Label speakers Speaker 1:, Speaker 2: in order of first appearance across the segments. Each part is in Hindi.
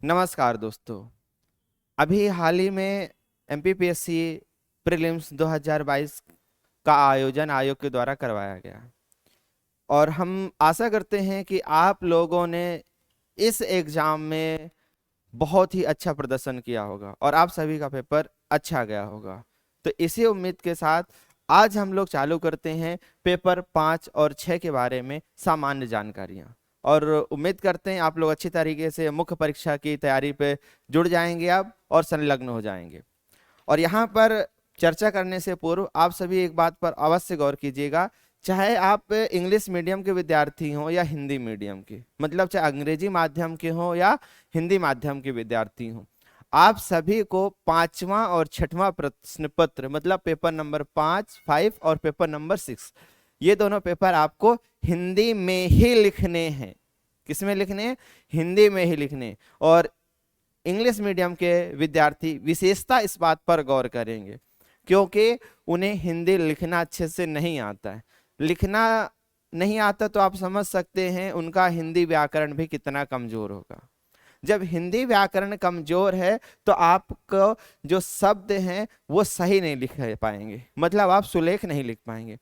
Speaker 1: नमस्कार दोस्तों। अभी हाल ही में एमपीपीएससी प्रीलिम्स 2022 का आयोजन आयोग के द्वारा करवाया गया और हम आशा करते हैं कि आप लोगों ने इस एग्जाम में बहुत ही अच्छा प्रदर्शन किया होगा और आप सभी का पेपर अच्छा गया होगा। तो इसी उम्मीद के साथ आज हम लोग चालू करते हैं पेपर 5 और 6 के बारे में सामान्य जानकारियां। और उम्मीद करते हैं आप लोग अच्छी तरीके से मुख्य परीक्षा की तैयारी पे जुड़ जाएंगे अब और संलग्न हो जाएंगे। और यहाँ पर चर्चा करने से पूर्व आप सभी एक बात पर अवश्य गौर कीजिएगा, चाहे आप इंग्लिश मीडियम के विद्यार्थी हों या हिंदी मीडियम के, मतलब चाहे अंग्रेजी माध्यम के हों या हिंदी माध्यम के विद्यार्थी हों, आप सभी को 5वां और 6वां प्रश्न पत्र मतलब पेपर नंबर 5 और पेपर नंबर 6 ये दोनों पेपर आपको हिंदी में ही लिखने हैं। किसमें लिखने हैं? हिंदी में ही लिखने। और इंग्लिश मीडियम के विद्यार्थी विशेषता इस बात पर गौर करेंगे क्योंकि उन्हें हिंदी लिखना अच्छे से नहीं आता है। लिखना नहीं आता तो आप समझ सकते हैं उनका हिंदी व्याकरण भी कितना कमजोर होगा। जब हिंदी व्याकरण कमजोर है तो आपको जो शब्द हैं वो सही नहीं लिख पाएंगे, मतलब आप सुलेख नहीं लिख पाएंगे।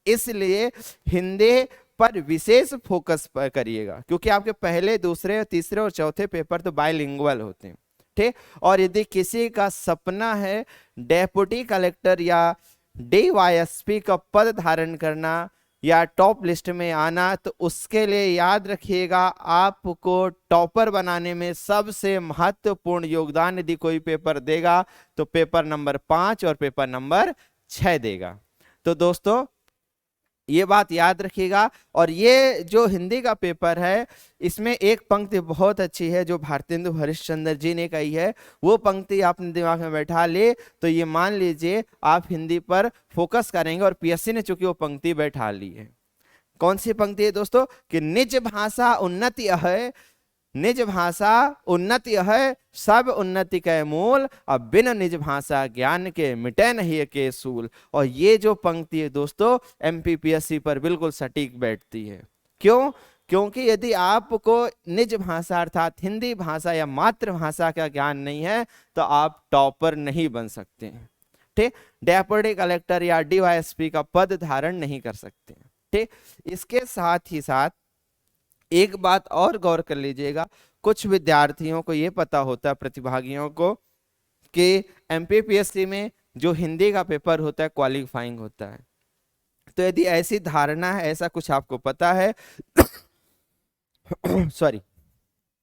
Speaker 1: इसलिए हिंदी पर विशेष फोकस करिएगा क्योंकि आपके पहले, दूसरे, तीसरे और चौथे पेपर तो बाइलिंगुअल होते हैं। ठीक। और यदि किसी का सपना है डेप्यूटी कलेक्टर या डीवाईएसपी का पद धारण करना या टॉप लिस्ट में आना, तो उसके लिए याद रखिएगा आपको टॉपर बनाने में सबसे महत्वपूर्ण योगदान यदि कोई पेपर देगा तो पेपर नंबर 5 और पेपर नंबर 6 देगा। तो दोस्तों ये बात याद रखिएगा। और ये जो हिंदी का पेपर है इसमें एक पंक्ति बहुत अच्छी है जो भारतेंदु हरिश्चंद्र जी ने कही है, वो पंक्ति आपने दिमाग में बैठा ले तो ये मान लीजिए आप हिंदी पर फोकस करेंगे। और पीएससी ने चूंकि वो पंक्ति बैठा ली है। कौन सी पंक्ति है दोस्तों? कि निज भाषा उन्नति है, निज भाषा उन्नति है, सब उन्नति के मूल, अब बिन निज भाषा ज्ञान के मिटे नहीं के सूल। और ये जो पंक्ति है दोस्तों एमपीपीएससी पर बिल्कुल सटीक बैठती है। क्यों? क्योंकि यदि आपको निज भाषा अर्थात हिंदी भाषा या मातृभाषा का ज्ञान नहीं है तो आप टॉपर नहीं बन सकते हैं। ठीक। डेप्यूटी कलेक्टर या डीवाईएसपी का पद धारण नहीं कर सकते। ठीक। इसके साथ ही साथ एक बात और गौर कर लीजिएगा, कुछ विद्यार्थियों को यह पता होता है, प्रतिभागियों को, कि एमपीपीएससी में जो हिंदी का पेपर होता है क्वालिफाइंग होता है। तो यदि ऐसी धारणा है, ऐसा कुछ आपको पता है सॉरी,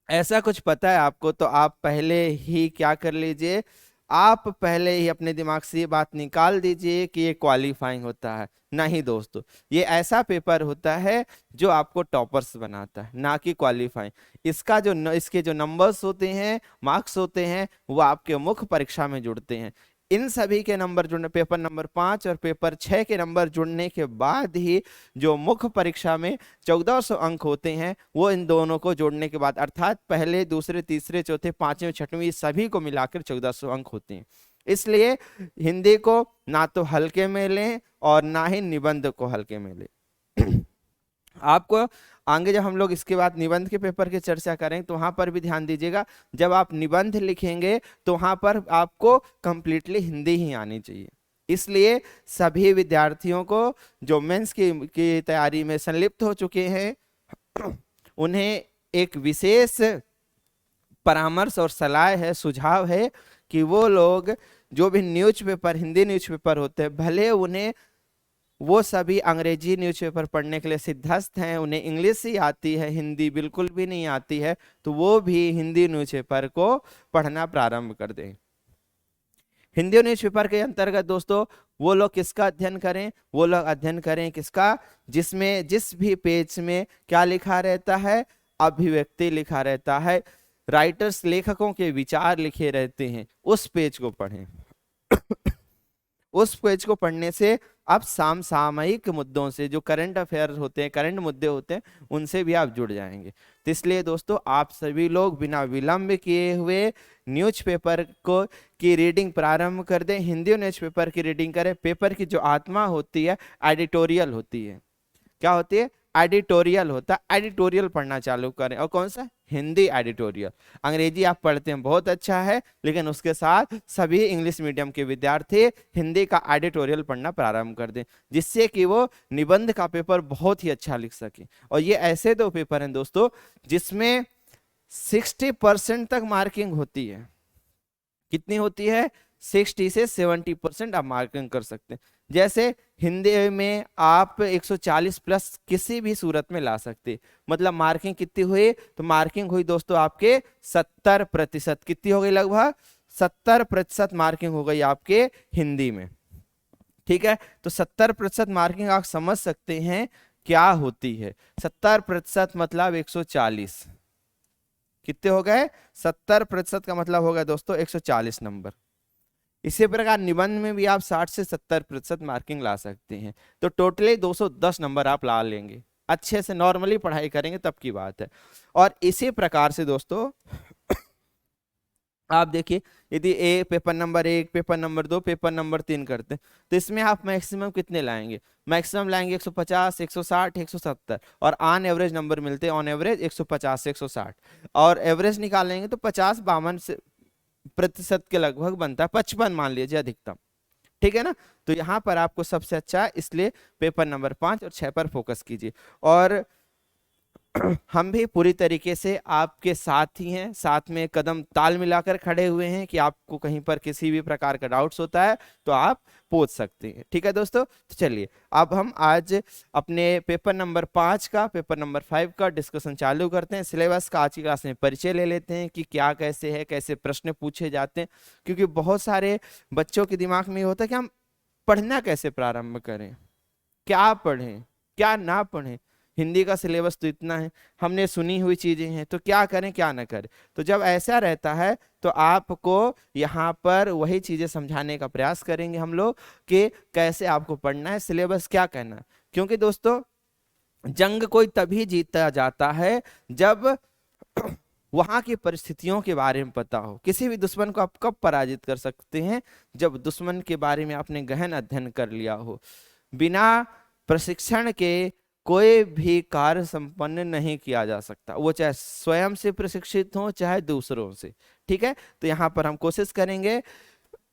Speaker 1: ऐसा कुछ पता है आपको, तो आप पहले ही क्या कर लीजिए, आप पहले ही अपने दिमाग से ये बात निकाल दीजिए कि ये क्वालिफाइंग होता है। नहीं दोस्तों, ये ऐसा पेपर होता है जो आपको टॉपर्स बनाता है, ना कि क्वालिफाइंग। इसका जो इसके जो नंबर्स होते हैं, मार्क्स होते हैं, वो आपके मुख्य परीक्षा में जुड़ते हैं। इन सभी के नंबर जुड़ने, पेपर नंबर 5 और पेपर 6 के नंबर जुड़ने के बाद ही जो मुख्य परीक्षा में 1400 अंक होते हैं वो इन दोनों को जोड़ने के बाद, अर्थात पहले, दूसरे, तीसरे, चौथे, पांचवें, छठवीं सभी को मिलाकर 1400 अंक होते हैं। इसलिए हिंदी को ना तो हल्के में लें और ना ही निबंध को हल्के में लें। आपको आगे जब हम लोग इसके बाद निबंध के पेपर की चर्चा करें तो वहां पर भी ध्यान दीजिएगा, जब आप निबंध लिखेंगे तो वहां पर आपको कंप्लीटली हिंदी ही आनी चाहिए। इसलिए सभी विद्यार्थियों को जो मेंस की तैयारी में संलिप्त हो चुके हैं उन्हें एक विशेष परामर्श और सलाह है, सुझाव है कि वो लोग जो भी न्यूज़पेपर, हिंदी न्यूज़पेपर होते हैं, भले उन्हें वो सभी अंग्रेजी न्यूज़पेपर पढ़ने के लिए सिद्धस्त हैं, उन्हें इंग्लिश ही आती है, हिंदी बिल्कुल भी नहीं आती है, तो वो भी हिंदी न्यूज़पेपर को पढ़ना प्रारंभ कर दें। हिंदी न्यूज़पेपर के अंतर्गत दोस्तों वो लोग किसका अध्ययन करें? वो लोग अध्ययन करें किसका? जिसमें जिस भी पेज में क्या लिखा रहता है? अभिव्यक्ति लिखा रहता है, राइटर्स, लेखकों के विचार लिखे रहते हैं, उस पेज को पढ़ें। उस पेज को पढ़ने से आप सामयिक मुद्दों से, जो करंट अफेयर होते हैं, करंट मुद्दे होते हैं, उनसे भी आप जुड़ जाएंगे। तो इसलिए दोस्तों आप सभी लोग बिना विलंब किए हुए न्यूज़पेपर को की रीडिंग प्रारंभ कर दें। हिंदी न्यूज़पेपर की रीडिंग करें। पेपर की जो आत्मा होती है एडिटोरियल होती है। क्या होती है? एडिटोरियल होता है। एडिटोरियल पढ़ना चालू करें। और कौन सा? हिंदी एडिटोरियल। अंग्रेजी आप पढ़ते हैं बहुत अच्छा है, लेकिन उसके साथ सभी इंग्लिश मीडियम के विद्यार्थी हिंदी का एडिटोरियल पढ़ना प्रारंभ कर दें, जिससे कि वो निबंध का पेपर बहुत ही अच्छा लिख सके। और ये ऐसे दो पेपर हैं दोस्तों जिसमें 60% तक मार्किंग होती है। कितनी होती है? 60 से 70% आप मार्किंग कर सकते हैं। जैसे हिंदी में आप 140 प्लस किसी भी सूरत में ला सकते, मतलब मार्किंग कितनी हुई? तो मार्किंग हुई दोस्तों आपके 70%। कितनी हो गई? लगभग 70% मार्किंग हो गई आपके हिंदी में। ठीक है, तो 70% मार्किंग आप समझ सकते हैं क्या होती है। 70% मतलब 140। कितने हो गए? 70% का मतलब हो गया दोस्तों 140 नंबर। इसी प्रकार निबंध में भी आप 60 से 70% मार्किंग ला सकते हैं, तो टोटली 210 नंबर आप ला लेंगे। अच्छे से नॉर्मली पढ़ाई करेंगे तब की बात है। और इसी प्रकार से दोस्तों आप देखिए, यदि paper number 1, paper number 2, paper number 3 करते हैं, तो इसमें आप मैक्सिमम कितने लाएंगे? मैक्सिमम लाएंगे 150, 160, 170, और ऑन एवरेज नंबर मिलते हैं, ऑन एवरेज 150 से 160, और एवरेज निकालेंगे तो 50-52% के लगभग बनता है, 55 मान लीजिए अधिकतम। ठीक है ना? तो यहाँ पर आपको सबसे अच्छा है, इसलिए पेपर नंबर 5 और 6 पर फोकस कीजिए। और हम भी पूरी तरीके से आपके साथ ही हैं, साथ में कदम ताल मिलाकर खड़े हुए हैं कि आपको कहीं पर किसी भी प्रकार का डाउट्स होता है तो आप पूछ सकते हैं। ठीक है दोस्तों, तो चलिए अब हम आज अपने पेपर नंबर 5 का, पेपर नंबर 5 का डिस्कशन चालू करते हैं। सिलेबस का आज की क्लास में परिचय ले लेते हैं कि क्या कैसे है, कैसे प्रश्न पूछे जाते हैं, क्योंकि बहुत सारे बच्चों के दिमाग में ये होता है कि हम पढ़ना कैसे प्रारंभ करें, क्या पढ़ें क्या ना पढ़ें। हिंदी का सिलेबस तो इतना है, हमने सुनी हुई चीजें हैं, तो क्या करें क्या ना करें। तो जब ऐसा रहता है तो आपको यहाँ पर वही चीजें समझाने का प्रयास करेंगे हम लोग कि कैसे आपको पढ़ना है, सिलेबस क्या कहना है। क्योंकि दोस्तों जंग कोई तभी जीता जाता है जब वहां की परिस्थितियों के बारे में पता हो। किसी भी दुश्मन को आप कब पराजित कर सकते हैं? जब दुश्मन के बारे में आपने गहन अध्ययन कर लिया हो। बिना प्रशिक्षण के कोई भी कार्य संपन्न नहीं किया जा सकता, वो चाहे स्वयं से प्रशिक्षित हो चाहे दूसरों से। ठीक है, तो यहाँ पर हम कोशिश करेंगे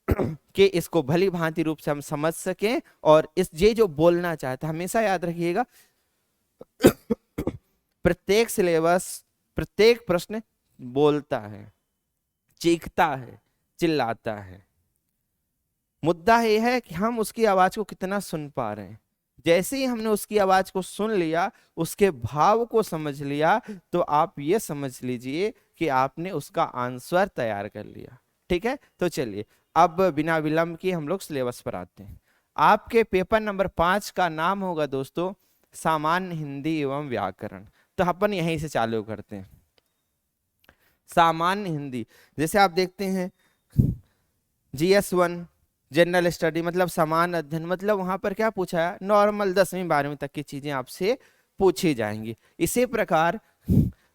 Speaker 1: कि इसको भली भांति रूप से हम समझ सकें, और इस ये जो बोलना चाहता है हमेशा याद रखिएगा, प्रत्येक सिलेबस, प्रत्येक प्रश्न बोलता है, चीखता है, चिल्लाता है। मुद्दा यह है कि हम उसकी आवाज को कितना सुन पा रहे हैं। जैसे ही हमने उसकी आवाज को सुन लिया, उसके भाव को समझ लिया, तो आप ये समझ लीजिए कि आपने उसका आंसर तैयार कर लिया। ठीक है, तो चलिए अब बिना विलंब के हम लोग सिलेबस पर आते हैं। आपके पेपर नंबर 5 का नाम होगा दोस्तों सामान्य हिंदी एवं व्याकरण। तो अपन यहीं से चालू करते हैं। सामान्य हिंदी, जैसे आप देखते हैं GS1 जनरल स्टडी मतलब समान अध्ययन, मतलब वहां पर क्या पूछा है? नॉर्मल 10वीं 12वीं तक की चीजें आपसे पूछी जाएंगी। इसी प्रकार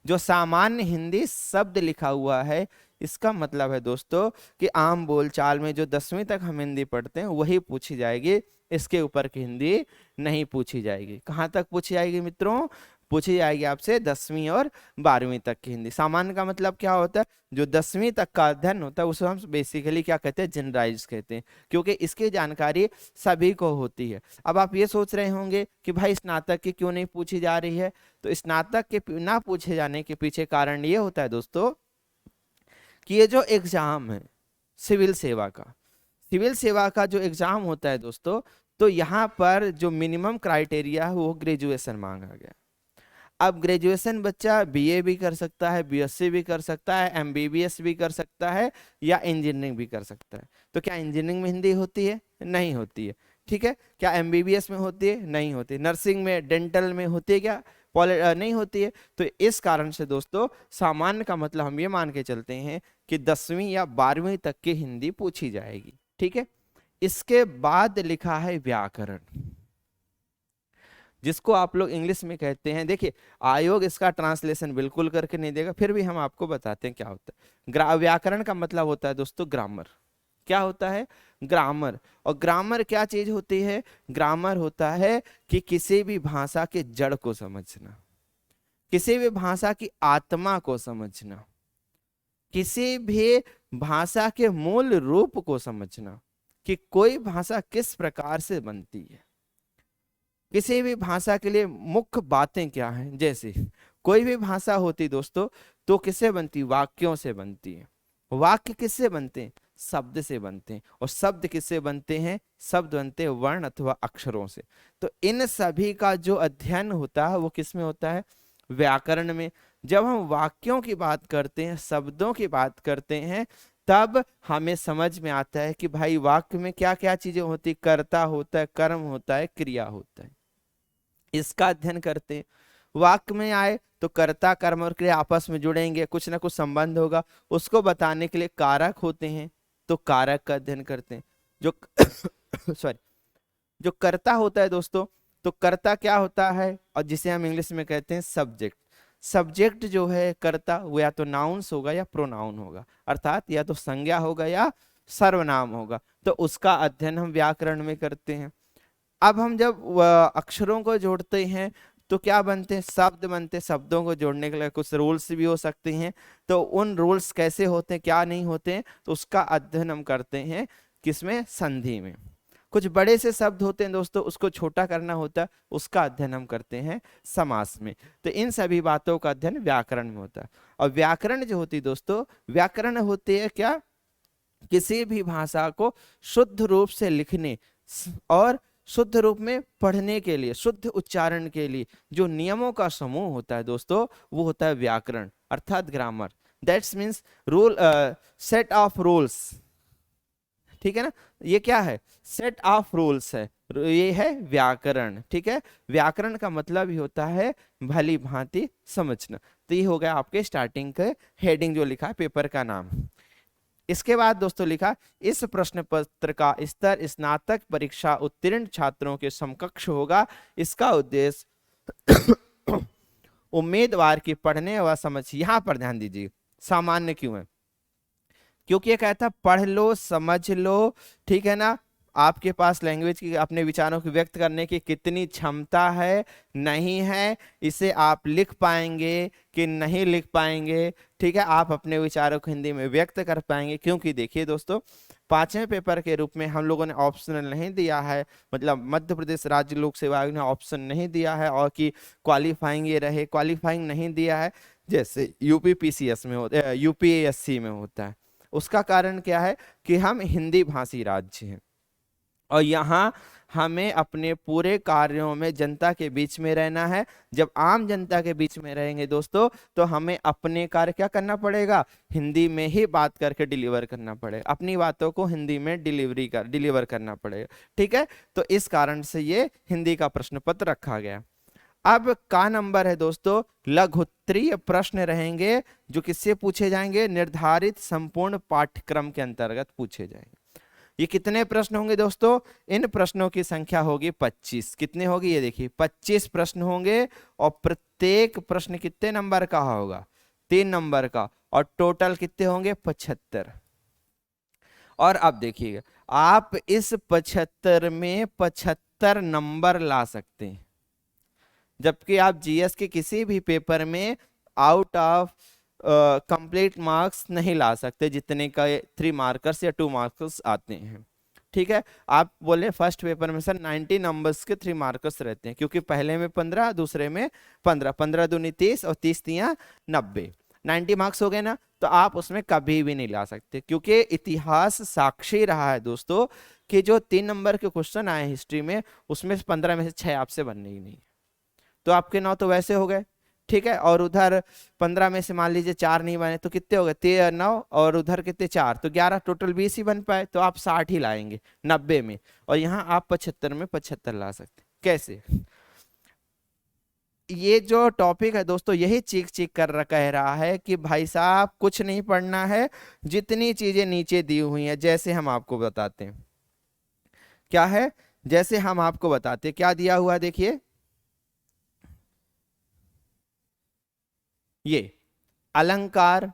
Speaker 1: जो सामान्य हिंदी शब्द लिखा हुआ है, इसका मतलब है दोस्तों कि आम बोलचाल में जो 10वीं तक हम हिंदी पढ़ते हैं वही पूछी जाएगी, इसके ऊपर की हिंदी नहीं पूछी जाएगी। कहाँ तक पूछी जाएगी मित्रों? पूछी जाएगी आपसे 10वीं और 12वीं तक की हिंदी। सामान्य का मतलब क्या होता है? जो 10वीं तक का अध्ययन होता है उसे हम बेसिकली क्या कहते हैं? जनरलाइज कहते हैं, क्योंकि इसकी जानकारी सभी को होती है। अब आप ये सोच रहे होंगे कि भाई स्नातक की क्यों नहीं पूछी जा रही है? तो स्नातक के ना पूछे जाने के पीछे कारण ये होता है दोस्तों कि ये जो एग्जाम है सिविल सेवा का, सिविल सेवा का जो एग्जाम होता है दोस्तों, तो यहाँ पर जो मिनिमम क्राइटेरिया है वो ग्रेजुएशन मांगा गया। अब ग्रेजुएशन बच्चा बीए भी कर सकता है, बीएससी भी कर सकता है, एमबीबीएस भी कर सकता है, या इंजीनियरिंग भी कर सकता है। तो क्या इंजीनियरिंग में हिंदी होती है? नहीं होती है। ठीक है, क्या एमबीबीएस में होती है? नहीं होती। नर्सिंग में, डेंटल में होती है क्या? नहीं होती है। तो इस कारण से दोस्तों सामान्य का मतलब हम ये मान के चलते हैं कि 10वीं या 12वीं तक की हिंदी पूछी जाएगी। ठीक है, इसके बाद लिखा है व्याकरण, जिसको आप लोग इंग्लिश में कहते हैं। देखिए आयोग इसका ट्रांसलेशन बिल्कुल करके नहीं देगा, फिर भी हम आपको बताते हैं क्या होता है। व्याकरण का मतलब होता है दोस्तों ग्रामर। क्या होता है? ग्रामर। और ग्रामर क्या चीज होती है? ग्रामर होता है कि किसी भी भाषा के जड़ को समझना। किसी भी भाषा की आत्मा को समझना, किसी भी भाषा के मूल रूप को समझना कि कोई भाषा किस प्रकार से बनती है, किसी भी भाषा के लिए मुख्य बातें क्या हैं। जैसे कोई भी भाषा होती दोस्तों तो किससे बनती, वाक्यों से बनती है। वाक्य किससे बनते हैं, शब्द से बनते हैं। और शब्द किससे बनते हैं, शब्द बनते हैं वर्ण अथवा अक्षरों से। तो इन सभी का जो अध्ययन होता है वो किस में होता है, व्याकरण में। जब हम वाक्यों की बात करते हैं, शब्दों की बात करते हैं, तब हमें समझ में आता है कि भाई वाक्य में क्या क्या चीजें होती, कर्ता होता है, कर्म होता है, क्रिया होता है, इसका अध्ययन करते हैं। वाक्य में आए तो कर्ता कर्म और क्रिया आपस में जुड़ेंगे, कुछ ना कुछ संबंध होगा, उसको बताने के लिए कारक होते हैं, तो कारक का अध्ययन करते हैं। जो सॉरी, जो कर्ता होता है दोस्तों, तो कर्ता क्या होता है, और जिसे हम इंग्लिश में कहते हैं सब्जेक्ट। सब्जेक्ट जो है कर्ता, वो या तो नाउन्स होगा या प्रोनाउन होगा, अर्थात या तो संज्ञा होगा या सर्वनाम होगा। तो उसका अध्ययन हम व्याकरण में करते हैं। अब हम जब अक्षरों को जोड़ते हैं तो क्या बनते हैं, शब्द बनते हैं। शब्दों को जोड़ने के लिए कुछ रूल्स भी हो सकते हैं, तो उन रूल्स कैसे होते हैं, क्या नहीं होते हैं, तो उसका अध्ययन हम करते हैं किसमें, संधि में। कुछ बड़े से शब्द होते हैं दोस्तों, उसको छोटा करना होता है, उसका अध्ययन हम करते हैं समास में। तो इन सभी बातों का अध्ययन व्याकरण में होता है। और व्याकरण जो होती है दोस्तों, व्याकरण होती है क्या, किसी भी भाषा को शुद्ध रूप से लिखने और शुद्ध रूप में पढ़ने के लिए, शुद्ध उच्चारण के लिए जो नियमों का समूह होता है दोस्तों, वो होता है व्याकरण, अर्थात grammar. That's means rule, set of rules, ठीक है ना। ये क्या है, सेट ऑफ रूल्स है, ये है व्याकरण, ठीक है। व्याकरण का मतलब ही होता है भली भांति समझना। तो ये हो गया आपके स्टार्टिंग के हेडिंग जो लिखा है पेपर का नाम। इसके बाद दोस्तों लिखा, इस प्रश्न पत्र का स्तर स्नातक परीक्षा उत्तीर्ण छात्रों के समकक्ष होगा। इसका उद्देश्य उम्मीदवार की पढ़ने व समझ, यहां पर ध्यान दीजिए, सामान्य क्यों है, क्योंकि ये कहता पढ़ लो समझ लो, ठीक है ना। आपके पास लैंग्वेज की, अपने विचारों को व्यक्त करने की कितनी क्षमता है, नहीं है, इसे आप लिख पाएंगे कि नहीं लिख पाएंगे, ठीक है। आप अपने विचारों को हिंदी में व्यक्त कर पाएंगे, क्योंकि देखिए दोस्तों, पांचवें पेपर के रूप में हम लोगों ने ऑप्शनल नहीं दिया है, मतलब मध्य प्रदेश राज्य लोक सेवा आयोग ने ऑप्शन नहीं दिया है, और कि क्वालिफाइंग ये रहे, क्वालिफाइंग नहीं दिया है जैसे यूपीपीसीएस में होता है, यूपीएससी में होता है। उसका कारण क्या है कि हम हिंदी भाषी राज्य हैं, और यहाँ हमें अपने पूरे कार्यों में जनता के बीच में रहना है। जब आम जनता के बीच में रहेंगे दोस्तों, तो हमें अपने कार्य क्या करना पड़ेगा, हिंदी में ही बात करके डिलीवर करना पड़ेगा, अपनी बातों को हिंदी में डिलीवर करना पड़ेगा, ठीक है। तो इस कारण से ये हिंदी का प्रश्न पत्र रखा गया। अब का नंबर है दोस्तों, लघुत्तरीय प्रश्न रहेंगे, जो किससे पूछे जाएंगे, निर्धारित संपूर्ण पाठ्यक्रम के अंतर्गत पूछे जाएंगे। ये कितने प्रश्न होंगे दोस्तों, इन प्रश्नों की संख्या होगी 25। कितने होगी, ये देखिए 25 प्रश्न होंगे, और प्रत्येक प्रश्न कितने नंबर का होगा, 3 नंबर का, और टोटल कितने होंगे, 75। और अब देखिएगा, आप इस 75 में 75 नंबर ला सकते हैं, जबकि आप जीएस के किसी भी पेपर में आउट ऑफ कंप्लीट मार्क्स नहीं ला सकते, जितने का 3 मार्कर्स या 2 मार्कर्स आते हैं, ठीक है। आप बोले फर्स्ट पेपर में सर 90 नंबर्स के 3 मार्कर्स रहते हैं, क्योंकि पहले में 15, दूसरे में 15, 15 दूनी 30 और 30 तिया 90, 90 मार्क्स हो गए ना। तो आप उसमें कभी भी नहीं ला सकते, क्योंकि इतिहास साक्षी रहा है दोस्तों कि जो 3 नंबर के क्वेश्चन आए हिस्ट्री में, उसमें 15 में से 6 आपसे बनने ही नहीं, तो आपके 9 तो वैसे हो गए, ठीक है। और उधर 15 में से मान लीजिए 4 नहीं बने, तो कितने हो गए, 9, और उधर कितने 4, तो 11, टोटल 20 ही बन पाए, तो आप 60 ही लाएंगे 90 में, और यहाँ आप 75 में 75 ला सकते। कैसे, ये जो टॉपिक है दोस्तों, यही चीख चीख कर कह रहा है कि भाई साहब कुछ नहीं पढ़ना है, जितनी चीजें नीचे दी हुई हैं, जैसे हम आपको बताते हैं क्या है, जैसे हम आपको बताते हैं क्या दिया हुआ है, देखिए ये अलंकार,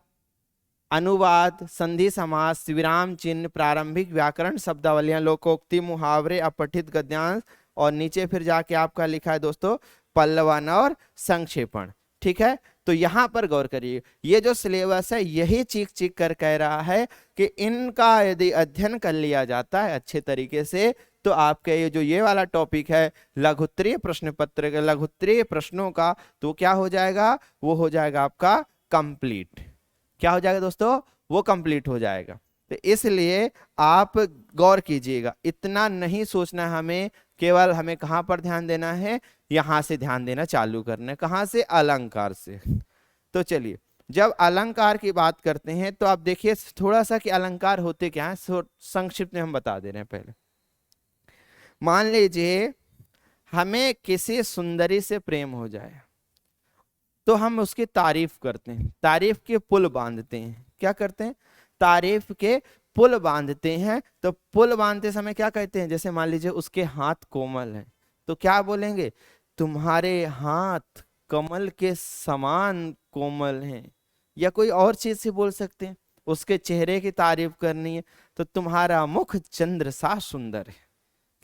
Speaker 1: अनुवाद, संधि समास, विराम चिन्ह, प्रारंभिक व्याकरण, शब्दावलियां, लोकोक्ति, मुहावरे, अपठित गद्यांश, और नीचे फिर जाके आपका लिखा है दोस्तों पल्लवन और संक्षेपण। ठीक है, तो यहां पर गौर करिए, ये जो सिलेबस है यही चीख चीख कर कह रहा है कि इनका यदि अध्ययन कर लिया जाता है अच्छे तरीके से तो आपके ये वाला टॉपिक है लघुत्तरीय प्रश्न पत्र के लघुत्तरीय प्रश्नों का, तो क्या हो जाएगा, वो हो जाएगा आपका कंप्लीट। क्या हो जाएगा दोस्तों, वो कंप्लीट हो जाएगा। तो इसलिए आप गौर कीजिएगा, इतना नहीं सोचना हमें, केवल हमें कहां पर ध्यान देना है, यहां से ध्यान देना चालू करना है। कहां से, अलंकार से। तो चलिए, जब अलंकार की बात करते हैं तो आप देखिए थोड़ा सा कि अलंकार होते क्या है, संक्षिप्त में हम बता दे रहे हैं। पहले मान लीजिए हमें किसी सुंदरी से प्रेम हो जाए तो हम उसकी तारीफ करते हैं, तारीफ के पुल बांधते हैं। क्या करते हैं, तारीफ के पुल बांधते हैं। तो पुल बांधते समय क्या कहते हैं, जैसे मान लीजिए उसके हाथ कोमल हैं तो क्या बोलेंगे, तुम्हारे हाथ कमल के समान कोमल हैं। या कोई और चीज से बोल सकते हैं, उसके चेहरे की तारीफ करनी है तो तुम्हारा मुख चंद्र सा सुंदर है।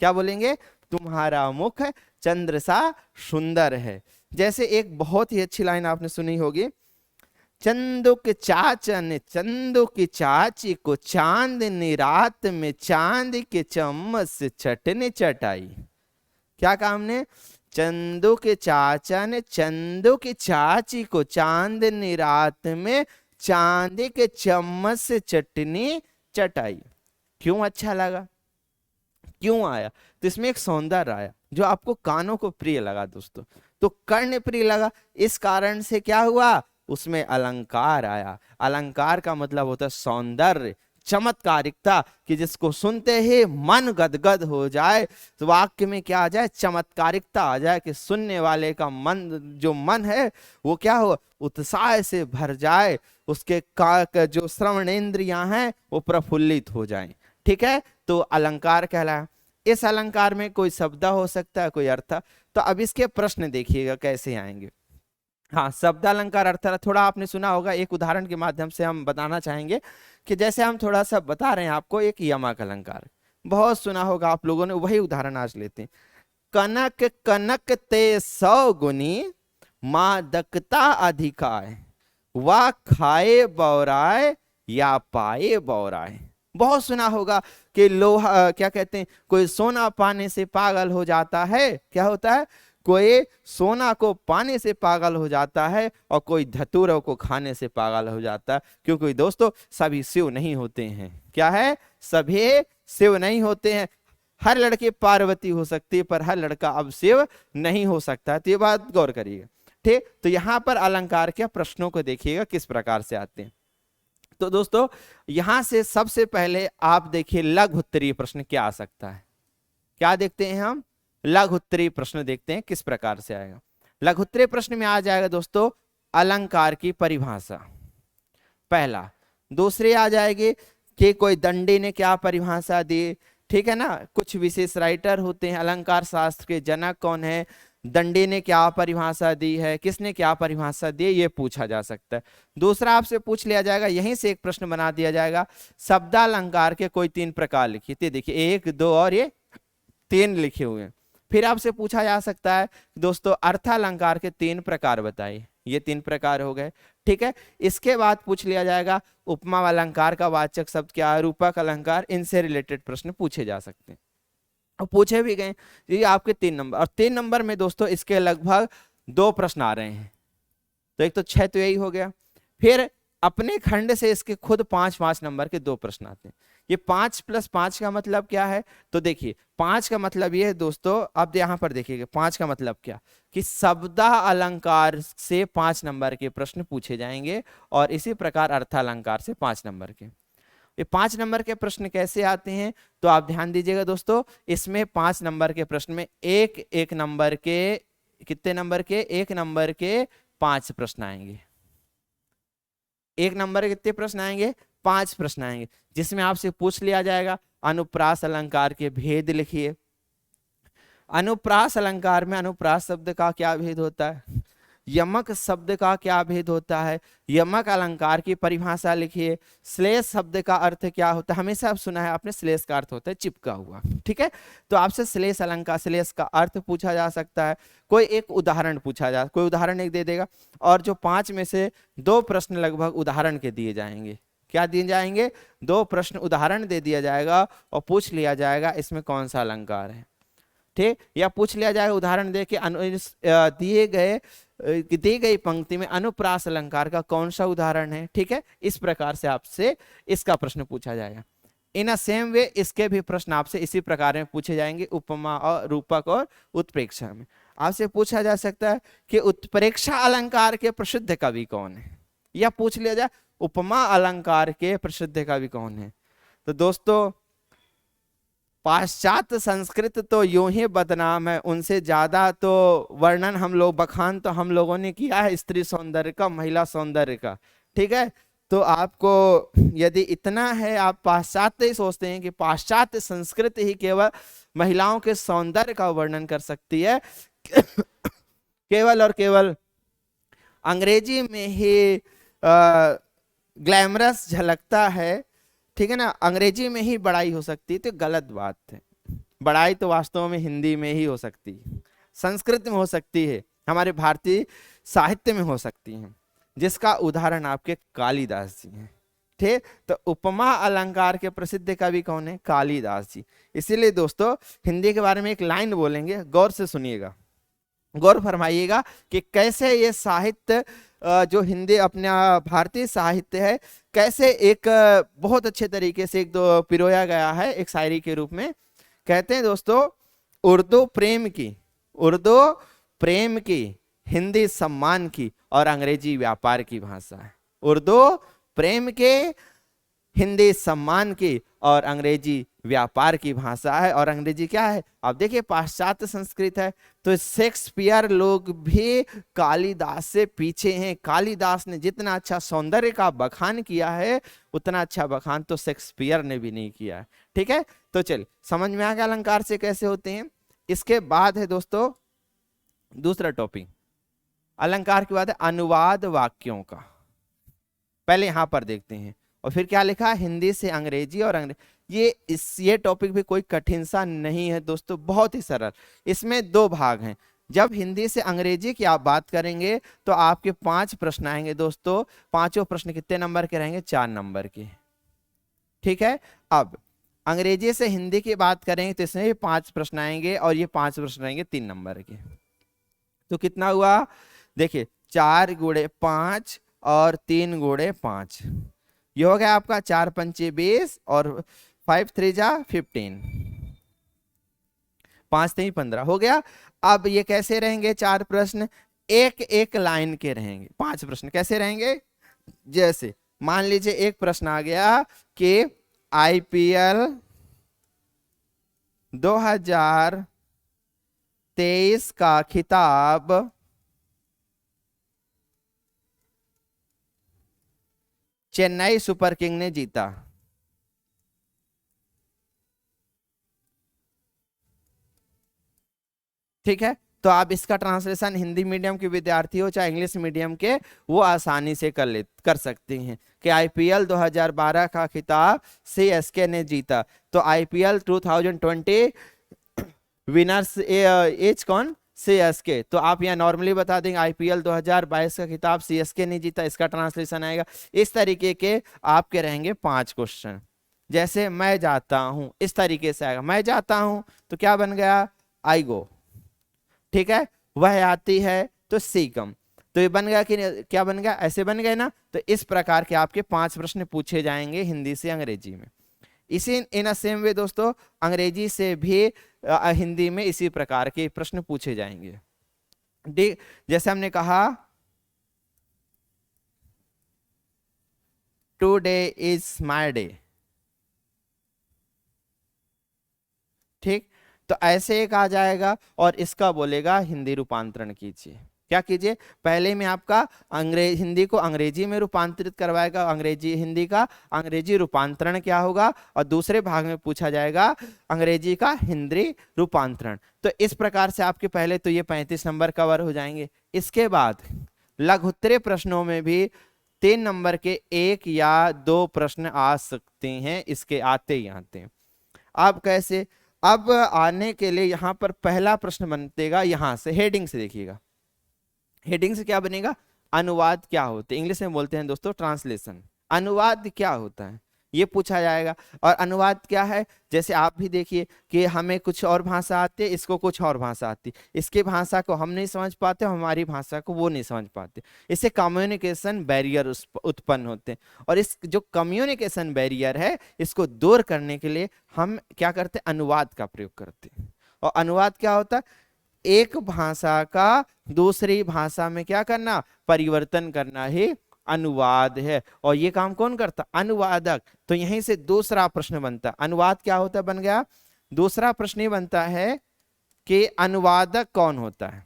Speaker 1: क्या बोलेंगे, तुम्हारा मुख चंद्र सा सुंदर है। जैसे एक बहुत ही अच्छी लाइन आपने सुनी होगी, चंदुक चाचा ने चंदुक चाची को चांदनी रात में चांद के चम्मच से चटने चटाई। क्या काम ने, चंदू के चाचा ने चंदू की चाची को चांदनी रात में चांदी के चम्मच से चटनी चटाई। क्यों अच्छा लगा, क्यों आया, तो इसमें एक सौंदर्य आया जो आपको कानों को प्रिय लगा दोस्तों, तो कर्ण प्रिय लगा। इस कारण से क्या हुआ, उसमें अलंकार आया। अलंकार का मतलब होता है सौंदर्य, चमत्कारिकता, कि जिसको सुनते ही मन गदगद हो जाए, तो वाक्य में क्या आ जाए, चमत्कारिकता आ जाए, कि सुनने वाले का मन, जो मन है वो क्या हो, उत्साह से भर जाए, उसके जो श्रवणेंद्रियां हैं वो प्रफुल्लित हो जाएं। ठीक है, तो अलंकार कहलाया। इस अलंकार में कोई शब्द हो सकता है, कोई अर्थ। तो अब इसके प्रश्न देखिएगा कैसे आएंगे। हाँ, शब्द अलंकार अर्थ थोड़ा आपने सुना होगा, एक उदाहरण के माध्यम से हम बताना चाहेंगे कि जैसे हम थोड़ा सा बता रहे हैं आपको, एक यमक अलंकार बहुत सुना होगा आप लोगों ने, वही उदाहरण आज लेते हैं। कनक कनक ते 100 गुनी, मादकता अधिकाय, वा खाए बौराए या पाए बौराए। बहुत सुना होगा कि लोहा, क्या कहते हैं, कोई सोना पाने से पागल हो जाता है। क्या होता है, कोई सोना को पाने से पागल हो जाता है और कोई धतूरों को खाने से पागल हो जाता है। क्योंकि दोस्तों सभी शिव नहीं होते हैं। क्या है, सभी शिव नहीं होते हैं। हर लड़की पार्वती हो सकती है पर हर लड़का अब शिव नहीं हो सकता है, तो ये बात गौर करिएगा। ठीक, तो यहां पर अलंकार के प्रश्नों को देखिएगा किस प्रकार से आते हैं। तो दोस्तों यहां से सबसे पहले आप देखिए लघु उत्तरीय प्रश्न क्या आ सकता है। क्या देखते हैं हम, लघु उत्तरीय प्रश्न देखते हैं किस प्रकार से आएगा। लघु उत्तरीय प्रश्न में आ जाएगा दोस्तों अलंकार की परिभाषा पहला। दूसरी आ जाएगी कि कोई दंडी ने क्या परिभाषा दी। ठीक है ना, कुछ विशेष राइटर होते हैं, अलंकार शास्त्र के जनक कौन है, दंडी ने क्या परिभाषा दी है, किसने क्या परिभाषा दी है, ये पूछा जा सकता है। दूसरा आपसे पूछ लिया जाएगा, यहीं से एक प्रश्न बना दिया जाएगा, शब्दालंकार के कोई 3 प्रकार लिखिए। तो देखिए 1, 2 और ये 3 लिखे हुए हैं। फिर आपसे पूछा जा सकता है दोस्तों अर्थालंकार के 3 प्रकार बताइए, ये 3 प्रकार हो गए। ठीक है, इसके बाद पूछ लिया जाएगा उपमा अलंकार का वाचक शब्द क्या है, रूपक अलंकार, इनसे रिलेटेड प्रश्न पूछे जा सकते हैं और पूछे भी गए। ये आपके 3 नंबर, और 3 नंबर में दोस्तों इसके लगभग 2 प्रश्न आ रहे हैं, तो एक तो 6 तो यही हो गया। फिर अपने खंड से इसके खुद 5-5 नंबर के 2 प्रश्न आते हैं। ये 5 + 5 का मतलब क्या है, तो देखिए 5 का मतलब ये है दोस्तों, अब यहां पर देखिएगा 5 का मतलब क्या, कि शब्दा अलंकार से 5 नंबर के प्रश्न पूछे जाएंगे और इसी प्रकार अर्थालंकार से 5 नंबर के। ये 5 नंबर के प्रश्न कैसे आते हैं, तो आप ध्यान दीजिएगा दोस्तों, इसमें 5 नंबर के प्रश्न में एक नंबर के, कितने नंबर के, 1 नंबर के 5 प्रश्न आएंगे। 1 नंबर के कितने प्रश्न आएंगे, 5 प्रश्न आएंगे, जिसमें आपसे पूछ लिया जाएगा अनुप्रास अलंकार के भेद लिखिए। अनुप्रास अलंकार में अनुप्रास शब्द का क्या भेद होता है, यमक शब्द का क्या भेद होता है, यमक अलंकार की परिभाषा लिखिए, श्लेष शब्द का अर्थ क्या होता है, हमेशा आप सुना है आपने श्लेष का अर्थ होता है चिपका हुआ, ठीक है। तो आपसे श्लेष अलंकार, श्लेष का अर्थ पूछा जा सकता है, कोई एक उदाहरण पूछा जा, कोई उदाहरण एक दे देगा, और जो 5 में से 2 प्रश्न लगभग उदाहरण के दिए जाएंगे। क्या दिए जाएंगे, 2 प्रश्न उदाहरण दे दिया जाएगा और पूछ लिया जाएगा इसमें कौन सा अलंकार है, ठीक। या पूछ लिया जाएगा उदाहरण दे के दी गई पंक्ति में अनुप्रास अलंकार का कौन सा उदाहरण है, ठीक है। इस प्रकार से आपसे इसका प्रश्न पूछा जाएगा। इन अ सेम वे इसके भी प्रश्न आपसे इसी प्रकार में पूछे जाएंगे, उपमा और रूपक और उत्प्रेक्षा में। आपसे पूछा जा सकता है कि उत्प्रेक्षा अलंकार के प्रसिद्ध कवि कौन है, या पूछ लिया जाए उपमा अलंकार के प्रसिद्ध कवि कौन है। तो दोस्तों पाश्चात्य संस्कृत तो यूं ही बदनाम है, उनसे ज्यादा तो वर्णन हम लोग, बखान तो हम लोगों ने किया है स्त्री सौंदर्य का, महिला सौंदर्य का, ठीक है। तो आपको यदि इतना है, आप पाश्चात्य ही सोचते हैं कि पाश्चात्य संस्कृत ही केवल महिलाओं के सौंदर्य का वर्णन कर सकती है, केवल और केवल अंग्रेजी में ही ग्लैमरस झलकता है, ठीक है ना, अंग्रेजी में ही बड़ाई हो सकती है, तो गलत बात है। बड़ाई तो वास्तव में हिंदी में ही हो सकती है, संस्कृत में हो सकती है, हमारे भारतीय साहित्य में हो सकती है, जिसका उदाहरण आपके कालिदास जी हैं, ठीक। तो उपमा अलंकार के प्रसिद्ध कवि कौन है, कालिदास जी। इसीलिए दोस्तों हिंदी के बारे में एक लाइन बोलेंगे, गौर से सुनिएगा, गौर फरमाइएगा कि कैसे ये साहित्य जो हिंदी अपना भारतीय साहित्य है, कैसे एक बहुत अच्छे तरीके से एक दो पिरोया गया है एक शायरी के रूप में। कहते हैं दोस्तों, उर्दू प्रेम की, उर्दू प्रेम की, हिंदी सम्मान की और अंग्रेजी व्यापार की भाषा है। उर्दू प्रेम के, हिंदी सम्मान की और अंग्रेजी व्यापार की भाषा है। और अंग्रेजी क्या है, आप देखिए पाश्चात्य संस्कृत है, तो शेक्सपियर लोग भी कालिदास से पीछे हैं। कालिदास ने जितना अच्छा सौंदर्य का बखान किया है, उतना अच्छा बखान तो शेक्सपियर ने भी नहीं किया है, ठीक है। तो चल समझ में आ गया अलंकार से कैसे होते हैं। इसके बाद है दोस्तों दूसरा टॉपिक, अलंकार के बाद है अनुवाद वाक्यों का। पहले यहां पर देखते हैं, और फिर क्या लिखा, हिंदी से अंग्रेजी और ये टॉपिक भी कोई कठिन सा नहीं है दोस्तों, बहुत ही सरल। इसमें 2 भाग हैं। जब हिंदी से अंग्रेजी की आप बात करेंगे तो आपके 5 प्रश्न आएंगे दोस्तों। 5 प्रश्न कितने नंबर के रहेंगे, 4 नंबर के, ठीक है। अब अंग्रेजी से हिंदी की बात करेंगे तो इसमें 5 प्रश्न आएंगे, और ये 5 प्रश्न आएंगे 3 नंबर के। तो कितना हुआ, देखिए 4 गुणे 5 और 3 गुणे 5, ये हो गया आपका 4 पंचे 20 और 5 3 जा 15, 5 3 15 हो गया। अब ये कैसे रहेंगे 4 प्रश्न, एक एक लाइन के रहेंगे। 5 प्रश्न कैसे रहेंगे, जैसे मान लीजिए एक प्रश्न आ गया कि आईपीएल 2023 का खिताब चेन्नई सुपर किंग ने जीता। ठीक है, तो आप इसका ट्रांसलेशन हिंदी मीडियम के विद्यार्थी हो चाहे इंग्लिश मीडियम के, वो आसानी से कर सकते हैं कि आईपीएल 2012 का खिताब सीएसके ने जीता। तो आईपीएल 2020 विनर्स एज कौन, सीएसके। तो आप यहाँ नॉर्मली बता देंगे आईपीएल 2022 का खिताब सीएसके ने जीता, इसका ट्रांसलेशन आएगा। इस तरीके के आपके रहेंगे 5 क्वेश्चन। जैसे मैं जाता हूं, इस तरीके से आएगा, मैं जाता हूं तो क्या बन गया, आई गो, ठीक है। वह आती है तो सी कम, तो ये बन गया कि क्या बन गया, ऐसे बन गए ना। तो इस प्रकार के आपके 5 प्रश्न पूछे जाएंगे हिंदी से अंग्रेजी में। इसी इन अ सेम वे दोस्तों अंग्रेजी से भी हिंदी में इसी प्रकार के प्रश्न पूछे जाएंगे। जैसे हमने कहा टुडे इज माय डे, ठीक। तो ऐसे एक आ जाएगा और इसका बोलेगा हिंदी रूपांतरण कीजिए। क्या कीजिए, पहले में आपका हिंदी को अंग्रेजी में रूपांतरित करवाएगा, अंग्रेजी हिंदी का अंग्रेजी रूपांतरण क्या होगा, और दूसरे भाग में पूछा जाएगा अंग्रेजी का हिंदी रूपांतरण। तो इस प्रकार से आपके पहले तो ये 35 नंबर कवर हो जाएंगे। इसके बाद लघुत्तरीय प्रश्नों में भी 3 नंबर के 1 या 2 प्रश्न आ सकते हैं, इसके आते ही आते हैं। अब कैसे, अब आने के लिए यहां पर पहला प्रश्न बनेगा, यहां से हेडिंग से देखिएगा, हेडिंग से क्या बनेगा, अनुवाद क्या होते हैं, इंग्लिश में बोलते हैं दोस्तों ट्रांसलेशन। अनुवाद क्या होता है ये पूछा जाएगा। और अनुवाद क्या है, जैसे आप भी देखिए कि हमें कुछ और भाषा आती है, इसको कुछ और भाषा आती है, इसके भाषा को हम नहीं समझ पाते, हमारी भाषा को वो नहीं समझ पाते, इससे कम्युनिकेशन बैरियर उत्पन्न होते हैं। और इस जो कम्युनिकेशन बैरियर है इसको दूर करने के लिए हम क्या करते हैं, अनुवाद का प्रयोग करते हैं। और अनुवाद क्या होता है, एक भाषा का दूसरी भाषा में क्या करना, परिवर्तन करना ही अनुवाद है। और ये काम कौन करता, अनुवादक। तो यहीं से दूसरा प्रश्न बनता है, अनुवाद क्या होता है, बन गया। दूसरा प्रश्न ये बनता है कि अनुवादक कौन होता है।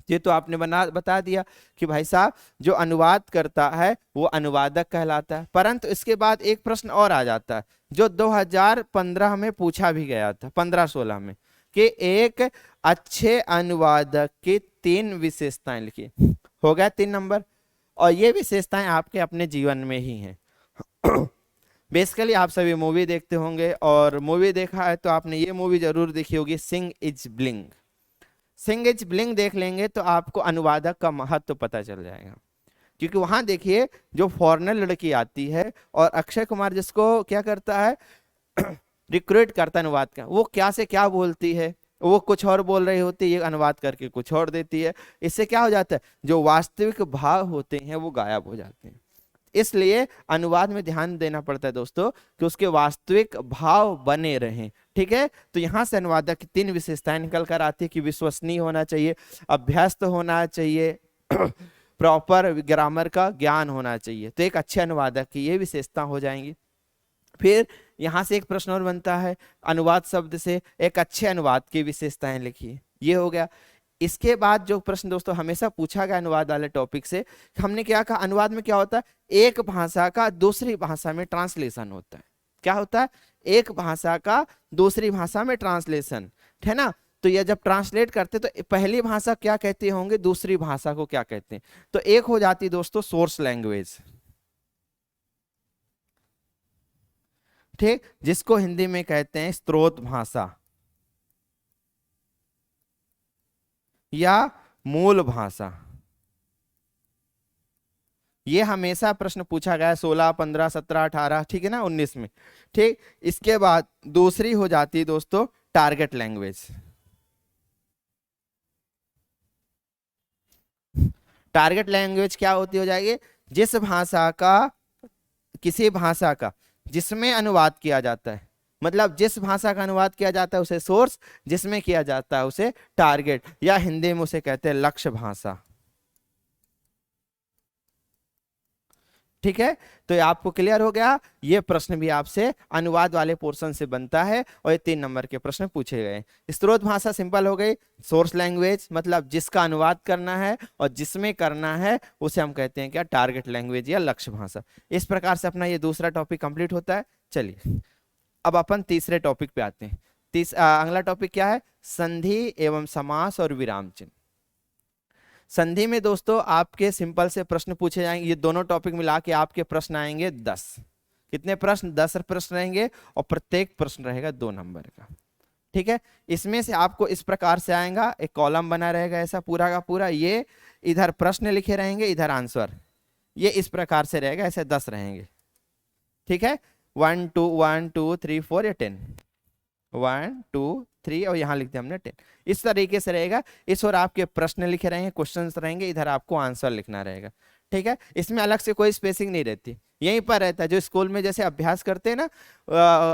Speaker 1: ये तो आपने बता दिया कि भाई साहब जो अनुवाद करता है वो अनुवादक कहलाता है। परंतु इसके बाद एक प्रश्न और आ जाता है जो 2015 में पूछा भी गया था, 15-16 में, कि एक अच्छे अनुवादक की 3 विशेषताएं लिखिए। हो गया 3 नंबर। और ये विशेषताएं आपके अपने जीवन में ही हैं। बेसिकली आप सभी मूवी देखते होंगे, और मूवी देखा है तो आपने ये मूवी जरूर देखी होगी, सिंग इज ब्लिंग। सिंग इज ब्लिंग देख लेंगे तो आपको अनुवादक का महत्व पता चल जाएगा। क्योंकि वहां देखिए जो फॉरेनर लड़की आती है और अक्षय कुमार जिसको क्या करता है, रिक्रूट करता है अनुवाद का, वो क्या से क्या बोलती है, वो कुछ और बोल रही होती है, ये अनुवाद करके कुछ और देती है। इससे क्या हो जाता है, जो वास्तविक भाव होते हैं वो गायब हो जाते हैं। इसलिए अनुवाद में ध्यान देना पड़ता है दोस्तों कि उसके वास्तविक भाव बने रहें। ठीक है, तो यहां से अनुवादक की 3 विशेषताएं निकल कर आती है कि विश्वसनीय होना चाहिए, अभ्यस्त होना चाहिए, प्रॉपर ग्रामर का ज्ञान होना चाहिए। तो एक अच्छे अनुवादक की ये विशेषता हो जाएंगी। फिर यहां से एक प्रश्न और बनता है, अनुवाद शब्द से एक अच्छे अनुवाद की विशेषताएं लिखिए। ये हो गया। इसके बाद जो प्रश्न दोस्तों हमेशा पूछा गया अनुवाद वाले टॉपिक से, हमने क्या कहा, अनुवाद में क्या होता है, एक भाषा का दूसरी भाषा में ट्रांसलेशन होता है। क्या होता है, एक भाषा का दूसरी भाषा में ट्रांसलेशन, है ना। तो ये जब ट्रांसलेट करते तो पहली भाषा क्या कहते होंगे, दूसरी भाषा को क्या कहते हैं, तो एक हो जाती दोस्तों सोर्स लैंग्वेज, ठीक, जिसको हिंदी में कहते हैं स्रोत भाषा या मूल भाषा। ये हमेशा प्रश्न पूछा गया है 16, 15, 17, 18, ठीक है ना, 19 में। ठीक, इसके बाद दूसरी हो जाती है दोस्तों टारगेट लैंग्वेज। टारगेट लैंग्वेज क्या होती हो जाएगी, जिस भाषा का, किसी भाषा का जिसमें अनुवाद किया जाता है, मतलब जिस भाषा का अनुवाद किया जाता है उसे सोर्स, जिसमें किया जाता है उसे टारगेट, या हिंदी में उसे कहते हैं लक्ष्य भाषा। ठीक है, तो ये आपको क्लियर हो गया। ये प्रश्न भी आपसे अनुवाद वाले पोर्शन से बनता है और ये 3 नंबर के प्रश्न पूछे गए। स्रोत भाषा सिंपल हो गई, सोर्स लैंग्वेज मतलब जिसका अनुवाद करना है और जिसमें करना है उसे हम कहते हैं क्या, टारगेट लैंग्वेज या लक्ष्य भाषा। इस प्रकार से अपना ये दूसरा टॉपिक कंप्लीट होता है। चलिए अब अपन तीसरे टॉपिक पे आते हैं। अगला टॉपिक क्या है, संधि एवं समास और विराम चिन्ह। संधि में दोस्तों आपके सिंपल से प्रश्न पूछे जाएंगे, ये दोनों टॉपिक मिला के आपके प्रश्न आएंगे 10। कितने प्रश्न, 10 प्रश्न रहेंगे और प्रत्येक प्रश्न रहेगा 2 नंबर का। ठीक है, इसमें से आपको इस प्रकार से आएगा, एक कॉलम बना रहेगा ऐसा पूरा का पूरा, ये इधर प्रश्न लिखे रहेंगे, इधर आंसर, ये इस प्रकार से रहेगा, ऐसे 10 रहेंगे। ठीक है, 1 2 1 2 3 4 या 10, 1 2 3 और यहाँ लिख दिया हमने 10। इस तरीके से रहेगा, इस ओर आपके प्रश्न लिखे रहेंगे, क्वेश्चंस रहेंगे, इधर आपको आंसर लिखना रहेगा। ठीक है, इसमें अलग से कोई स्पेसिंग नहीं रहती, यहीं पर रहता है। जो स्कूल में जैसे अभ्यास करते हैं ना,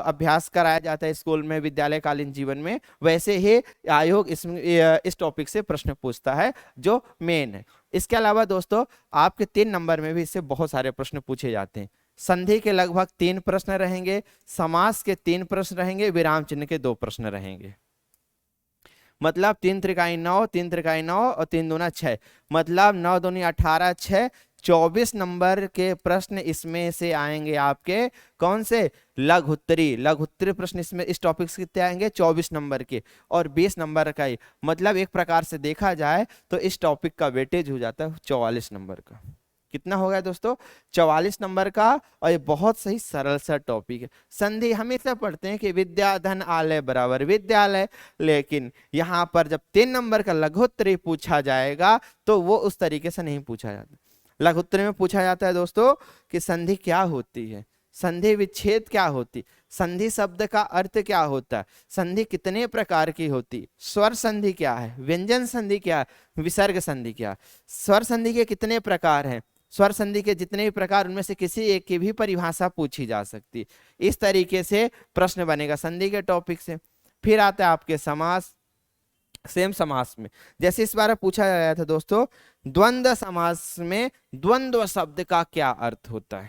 Speaker 1: अभ्यास कराया जाता है स्कूल में विद्यालयकालीन जीवन में, वैसे ही आयोग इस टॉपिक से प्रश्न पूछता है जो मेन है। इसके अलावा दोस्तों आपके 3 नंबर में भी इससे बहुत सारे प्रश्न पूछे जाते हैं। संधि के लगभग 3 प्रश्न रहेंगे, समास के 3 प्रश्न रहेंगे, विराम चिन्ह के 2 प्रश्न रहेंगे। मतलब 3 त्रिकाई 9, 3 त्रिकाई 9 और 3 दूना 6, मतलब 9 दूनी 18, 6 24 नंबर के प्रश्न इसमें से आएंगे आपके। कौन से? लघुत्तरी। लघुत्तरी प्रश्न इसमें इस टॉपिक से कितने आएंगे? 24 नंबर के, और 20 नंबर का ही। मतलब एक प्रकार से देखा जाए तो इस टॉपिक का वेटेज हो जाता है 44 नंबर का। कितना हो गया दोस्तों? 44 नंबर का। और ये बहुत सही सरल सा टॉपिक है। संधि हमेशा पढ़ते हैं कि विद्या धन आलय बराबर विद्यालय, लेकिन यहाँ पर जब 3 नंबर का लघुत्तरी पूछा जाएगा तो वो उस तरीके से नहीं पूछा जाता। लघुत्तरी में पूछा जाता है दोस्तों कि संधि क्या होती है, संधि विच्छेद क्या होती, संधि शब्द का अर्थ क्या होता है, संधि कितने प्रकार की होती, स्वर संधि क्या है, व्यंजन संधि क्या है, विसर्ग संधि क्या है, स्वर संधि के कितने प्रकार हैं, स्वर संधि के जितने भी प्रकार उनमें से किसी एक की भी परिभाषा पूछी जा सकती। इस तरीके से प्रश्न बनेगा संधि के टॉपिक से। फिर आता है आपके समास। सेम समास में जैसे इस बार पूछा गया था दोस्तों, द्वंद्व समास में द्वंद्व शब्द का क्या अर्थ होता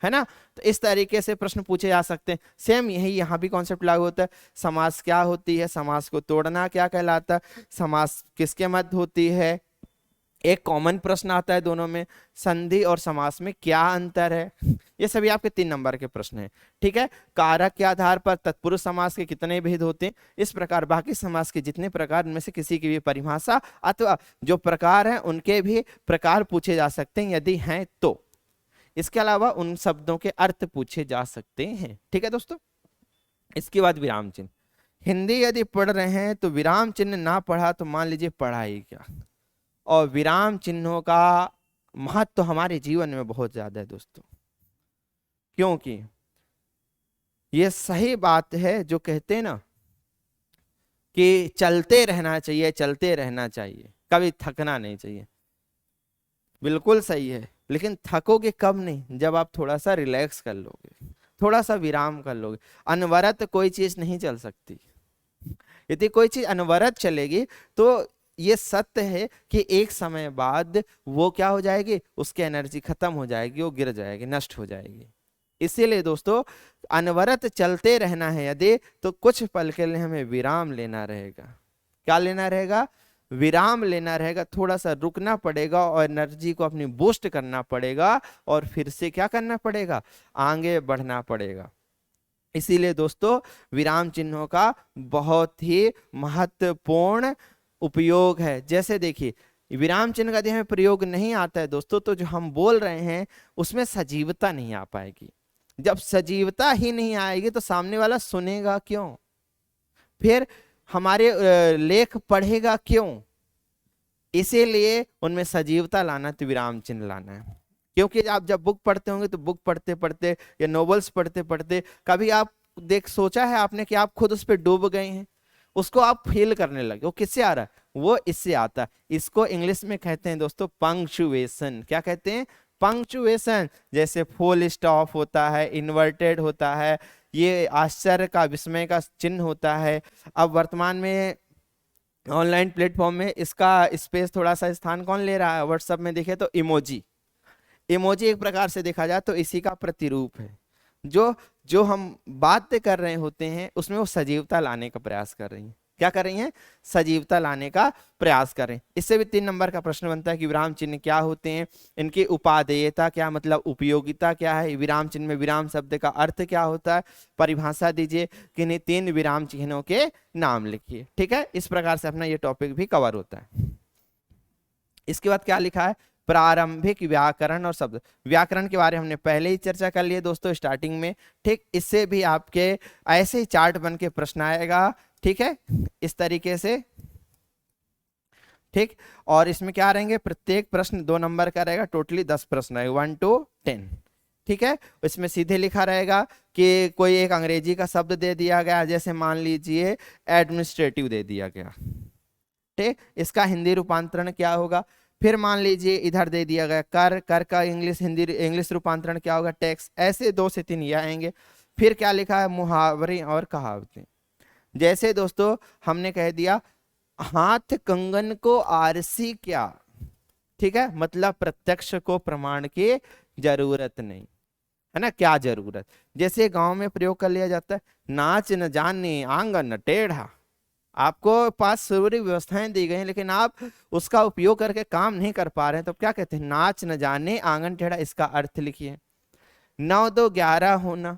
Speaker 1: है ना। तो इस तरीके से प्रश्न पूछे जा सकते हैं। सेम यही यहाँ भी कॉन्सेप्ट लागू होता है। समास क्या होती है, समास को तोड़ना क्या कहलाता है, समास किसके मध्य होती है, एक कॉमन प्रश्न आता है दोनों में, संधि और समास में क्या अंतर है। ये सभी आपके 3 नंबर के प्रश्न हैं। ठीक है। कारक के आधार पर तत्पुरुष समास के कितने भेद होते हैं, इस प्रकार बाकी समास के जितने प्रकार उनमें से किसी की भी परिभाषा अथवा जो प्रकार हैं उनके भी प्रकार पूछे जा सकते हैं यदि हैं तो। इसके अलावा उन शब्दों के अर्थ पूछे जा सकते हैं। ठीक है दोस्तों। इसके बाद विराम चिन्ह। हिंदी यदि पढ़ रहे हैं तो विराम चिन्ह ना पढ़ा तो मान लीजिए पढ़ा ही क्या। और विराम चिन्हों का महत्व तो हमारे जीवन में बहुत ज्यादा है दोस्तों, क्योंकि ये सही बात है जो कहते हैं ना कि चलते रहना चाहिए, चलते रहना चाहिए, कभी थकना नहीं चाहिए। बिल्कुल सही है, लेकिन थकोगे कब? नहीं, जब आप थोड़ा सा रिलैक्स कर लोगे, थोड़ा सा विराम कर लोगे। अनवरत कोई चीज नहीं चल सकती। यदि कोई चीज अनवरत चलेगी तो ये सत्य है कि एक समय बाद वो क्या हो जाएगी, उसकी एनर्जी खत्म हो जाएगी, वो गिर जाएगी, नष्ट हो जाएगी। इसीलिए दोस्तों अनवरत चलते रहना है यदि, तो कुछ पल के लिए हमें विराम लेना रहेगा। क्या लेना रहेगा? विराम लेना रहेगा, थोड़ा सा रुकना पड़ेगा और एनर्जी को अपनी बूस्ट करना पड़ेगा, और फिर से क्या करना पड़ेगा, आगे बढ़ना पड़ेगा। इसीलिए दोस्तों विराम चिन्हों का बहुत ही महत्वपूर्ण उपयोग है। जैसे देखिए विराम चिन्ह का यदि हमें प्रयोग नहीं आता है दोस्तों, तो जो हम बोल रहे हैं उसमें सजीवता नहीं आ पाएगी। जब सजीवता ही नहीं आएगी तो सामने वाला सुनेगा क्यों, फिर हमारे लेख पढ़ेगा क्यों। इसीलिए उनमें सजीवता लाना तो विराम चिन्ह लाना है। क्योंकि आप जब बुक पढ़ते होंगे तो बुक पढ़ते पढ़ते या नॉवेल्स पढ़ते पढ़ते कभी आप सोचा है आपने कि आप खुद उस पर डूब गए हैं, उसको आप फील करने लगे। वो किससे आ रहा है? वो इससे आता है। इसको इंग्लिश में कहते हैं दोस्तों पंक्चुएशन। क्या कहते हैं? पंक्चुएशन। जैसे फुल स्टॉप होता है, इन्वर्टेड होता है, ये आश्चर्य का, विस्मय का चिन्ह होता है। अब वर्तमान में ऑनलाइन प्लेटफॉर्म में इसका स्पेस थोड़ा सा स्थान कौन ले रहा है? व्हाट्सएप में देखे तो इमोजी। इमोजी एक प्रकार से देखा जाए तो इसी का प्रतिरूप है। जो जो हम बात कर रहे होते हैं उसमें वो सजीवता लाने का प्रयास कर रही हैं। क्या कर रही हैं? सजीवता लाने का प्रयास कर रहे हैं। इससे भी 3 नंबर का प्रश्न बनता है कि विराम चिन्ह क्या होते हैं, इनकी उपादेयता क्या, मतलब उपयोगिता क्या है, विराम चिन्ह में विराम शब्द का अर्थ क्या होता है, परिभाषा दीजिए, किन्हीं 3 विराम चिन्हों के नाम लिखिए। ठीक है। इस प्रकार से अपना ये टॉपिक भी कवर होता है। इसके बाद क्या लिखा है? प्रारंभिक व्याकरण और शब्द। व्याकरण के बारे में हमने पहले ही चर्चा कर लिए दोस्तों स्टार्टिंग में। ठीक, इससे भी आपके ऐसे ही चार्ट बन के प्रश्न आएगा। ठीक है, इस तरीके से। ठीक, और इसमें क्या रहेंगे? प्रत्येक प्रश्न 2 नंबर का रहेगा। टोटली 10 प्रश्न है, 1 to 10। ठीक है। इसमें सीधे लिखा रहेगा कि कोई एक अंग्रेजी का शब्द दे दिया गया, जैसे मान लीजिए एडमिनिस्ट्रेटिव दे दिया गया। ठीक, इसका हिंदी रूपांतरण क्या होगा? फिर मान लीजिए इधर दे दिया गया कर, कर का इंग्लिश रूपांतरण क्या होगा? टैक्स। ऐसे 2 से 3 ये आएंगे। फिर क्या लिखा है? मुहावरे और कहावतें। जैसे दोस्तों हमने कह दिया हाथ कंगन को आरसी क्या। ठीक है, मतलब प्रत्यक्ष को प्रमाण की जरूरत नहीं है ना, क्या जरूरत। जैसे गांव में प्रयोग कर लिया जाता है, नाच न जाने आंगन टेढ़ा। आपको पास सूर्य व्यवस्थाएं दी गई हैं, लेकिन आप उसका उपयोग करके काम नहीं कर पा रहे हैं, तो क्या कहते हैं, नाच न जाने आंगन टेढ़ा, इसका अर्थ लिखिए। 9 2 11 होना,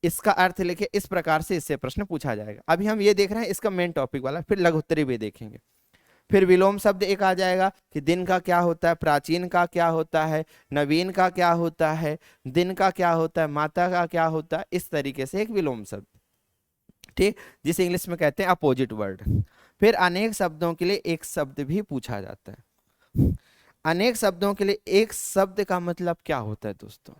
Speaker 1: इसका अर्थ लिखिए। इस प्रकार से इससे प्रश्न पूछा जाएगा। अभी हम ये देख रहे हैं इसका मेन टॉपिक वाला, फिर लघु उत्तरी भी देखेंगे। फिर विलोम शब्द एक आ जाएगा कि दिन का क्या होता है, प्राचीन का क्या होता है, नवीन का क्या होता है, दिन का क्या होता है, माता का क्या होता है, इस तरीके से एक विलोम शब्द, ठीक, जिसे इंग्लिश में कहते हैं अपोजिट वर्ड। फिर अनेक शब्दों के लिए एक शब्द भी पूछा जाता है। अनेक शब्दों के लिए एक शब्द का मतलब क्या होता है दोस्तों?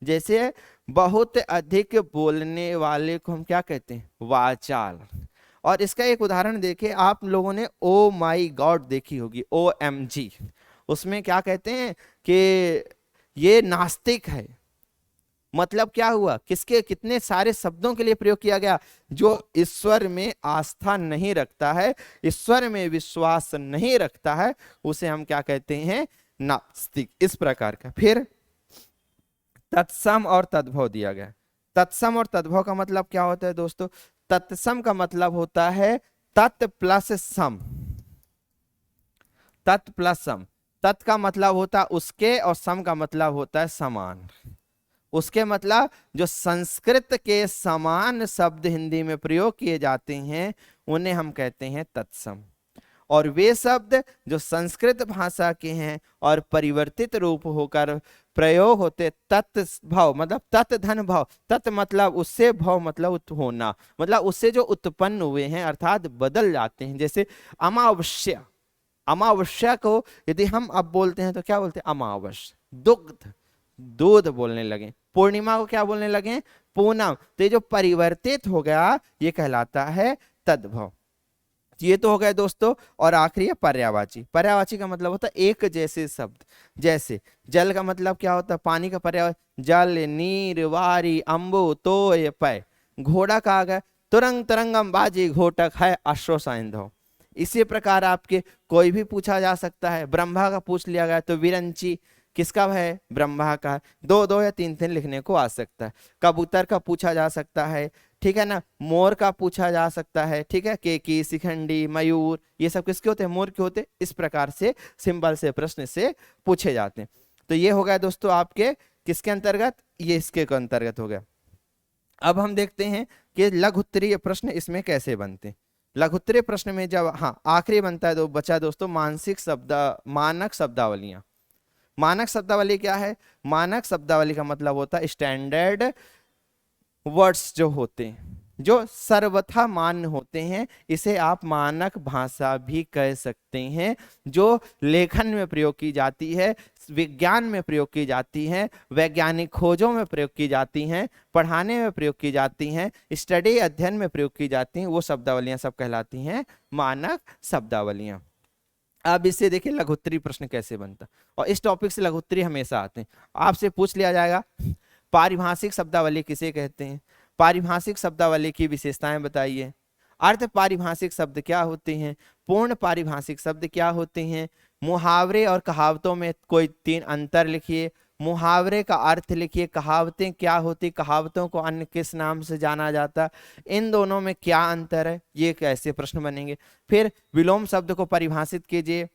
Speaker 1: जैसे बहुत अधिक बोलने वाले को हम क्या कहते हैं, वाचाल। और इसका एक उदाहरण देखिए, आप लोगों ने ओ माई गॉड देखी होगी, OMG। उसमें क्या कहते हैं कि ये नास्तिक है। मतलब क्या हुआ, किसके कितने सारे शब्दों के लिए प्रयोग किया गया? जो ईश्वर में आस्था नहीं रखता है, ईश्वर में विश्वास नहीं रखता है, उसे हम क्या कहते हैं, नास्तिक। इस प्रकार का। फिर तत्सम और तद्भव दिया गया। तत्सम और तद्भव का मतलब क्या होता है दोस्तों? तत्सम का मतलब होता है तत् प्लस सम। तत् प्लस सम। तत् का मतलब होता है उसके, और सम का मतलब होता है समान। उसके मतलब जो संस्कृत के समान शब्द हिंदी में प्रयोग किए जाते हैं, उन्हें हम कहते हैं तत्सम। और वे शब्द जो संस्कृत भाषा के हैं और परिवर्तित रूप होकर प्रयोग होते, तत्भव मतलब तत् धन भव। तत् मतलब उससे, भव मतलब होना, मतलब उससे जो उत्पन्न हुए हैं, अर्थात बदल जाते हैं। जैसे अमावस्या, अमावस्या को यदि हम अब बोलते हैं तो क्या बोलते हैं, अमावस। दुग्ध, दूध बोलने लगे। पूर्णिमा को क्या बोलने लगे, पूनम। तो ये जो परिवर्तित हो गया, ये कहलाता है तद्भव। ये तो हो गए दोस्तों। और आखिरी है पर्यायवाची। पर्यायवाची का मतलब होता है एक जैसे शब्द। जैसे जल का मतलब क्या होता है, पानी का पर्यायवाची, जल, नीर, वारी, अम्बु, तोय, पय। घोड़ा का आ गया तुरंग तरंगम बाजी घोटक है अश्व साइंधव। इसी प्रकार आपके कोई भी पूछा जा सकता है। ब्रह्मा का पूछ लिया गया तो विरंची किसका है, ब्रह्मा का। 2 2 या 3 3 लिखने को आ सकता है। कबूतर का पूछा जा सकता है, ठीक है ना। मोर का पूछा जा सकता है, ठीक है। केकी, शिखंडी, मयूर, ये सब किसके होते हैं, मोर के होते हैं। इस प्रकार से सिंबल से प्रश्न से पूछे जाते हैं। तो ये हो गया दोस्तों आपके किसके अंतर्गत, ये इसके अंतर्गत हो गया। अब हम देखते हैं कि लघु उत्तरीय प्रश्न इसमें कैसे बनते हैं। लघु उत्तरीय प्रश्न में जब, हाँ आखिरी बनता है, तो बचा दोस्तों मानसिक शब्द, मानक शब्दावलियां। मानक शब्दावली क्या है? मानक शब्दावली का मतलब होता है स्टैंडर्ड वर्ड्स जो होते हैं, जो सर्वथा मान्य होते हैं। इसे आप मानक भाषा भी कह सकते हैं। जो लेखन में प्रयोग की जाती है, विज्ञान में प्रयोग की जाती हैं, वैज्ञानिक खोजों में प्रयोग की जाती हैं, पढ़ाने में प्रयोग की जाती हैं, स्टडी अध्ययन में प्रयोग की जाती हैं, वो शब्दावलियां सब कहलाती हैं मानक शब्दावलियां। अब इससे देखिए लघुत्तरी प्रश्न कैसे बनता, और इस टॉपिक से लघुत्तरी हमेशा आते हैं। आपसे पूछ लिया जाएगा पारिभाषिक शब्दावली किसे कहते हैं, पारिभाषिक शब्दावली की विशेषताएं बताइए, अर्थ पारिभाषिक शब्द क्या होते हैं, पूर्ण पारिभाषिक शब्द क्या होते हैं, मुहावरे और कहावतों में कोई 3 अंतर लिखिए, मुहावरे का अर्थ लिखिए, कहावतें क्या होती, कहावतों को अन्य किस नाम से जाना जाता, इन दोनों में क्या अंतर है, ये कैसे प्रश्न बनेंगे। फिर विलोम शब्द को परिभाषित कीजिए,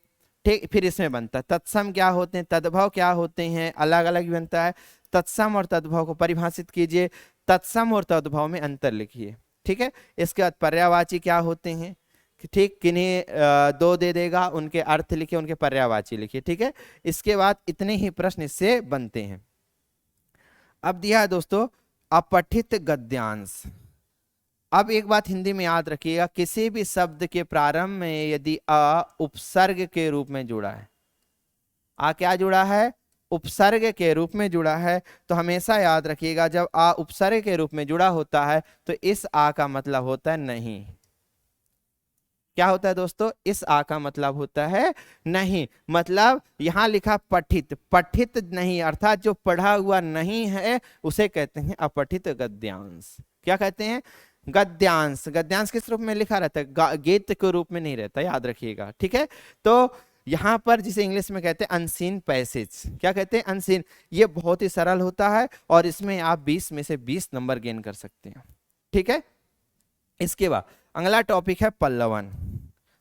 Speaker 1: ठीक। फिर इसमें बनता है तत्सम क्या होते हैं, तद्भव क्या होते हैं, अलग अलग बनता है। तत्सम और तद्भव को परिभाषित कीजिए, तत्सम और तद्भव में अंतर लिखिए, ठीक है। इसके बाद पर्यायवाची क्या होते हैं, ठीक, किन्हीं 2 दे देगा, उनके अर्थ लिखिए, उनके पर्यायवाची लिखिए, ठीक है। इसके बाद इतने ही प्रश्न इससे बनते हैं। अब दिया है दोस्तों अपठित गद्यांश। अब एक बात हिंदी में याद रखिएगा, किसी भी शब्द के प्रारंभ में यदि अ उपसर्ग के रूप में जुड़ा है, आ क्या जुड़ा है, उपसर्ग के रूप में जुड़ा है, तो हमेशा याद रखिएगा जब आ उपसर्ग के रूप में जुड़ा होता है तो इस आ का मतलब होता है नहीं। क्या होता है दोस्तों, इस आ का मतलब होता है नहीं। मतलब यहां लिखा पठित, पठित नहीं, अर्थात जो पढ़ा हुआ नहीं है उसे कहते हैं अपठित गद्यांश। क्या कहते हैं, गद्यांश। गद्यांश किस रूप में लिखा रहता है, गीत के रूप में नहीं रहता, याद रखिएगा, ठीक है। तो यहां पर जिसे इंग्लिश में कहते हैं अनसीन पैसेज, क्या कहते हैं, अनसीन। ये बहुत ही सरल होता है और इसमें आप 20 में से 20 नंबर गेन कर सकते हैं, ठीक है। इसके बाद अगला टॉपिक है पल्लवन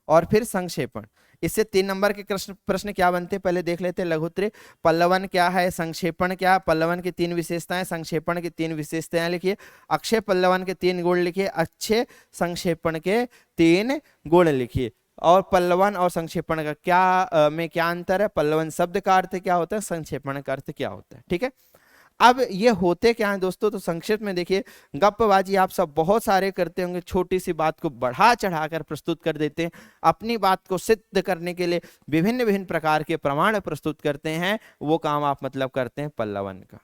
Speaker 1: और फिर संक्षेपण। इससे 3 नंबर के प्रश्न प्रश्न क्या बनते हैं पहले देख लेते हैं। लघुत्तरीय पल्लवन क्या है, संक्षेपण क्या है, पल्लवन की 3 विशेषताएं, संक्षेपण की 3 विशेषताएं लिखिए, अक्षय पल्लवन के 3 गुण लिखिए, अच्छे संक्षेपण के 3 गुण लिखिए। और पल्लवन और संक्षेपण का में क्या अंतर है, पल्लवन शब्द का अर्थ क्या होता है, संक्षेपण का अर्थ क्या होता है। ठीक है, अब ये होते क्या हैं दोस्तों, तो संक्षिप्त में देखिए, गप्पबाजी आप सब बहुत सारे करते होंगे, छोटी सी बात को बढ़ा चढ़ाकर प्रस्तुत कर देते हैं, अपनी बात को सिद्ध करने के लिए विभिन्न विभिन्न प्रकार के प्रमाण प्रस्तुत करते हैं, वो काम आप मतलब करते हैं पल्लवन का।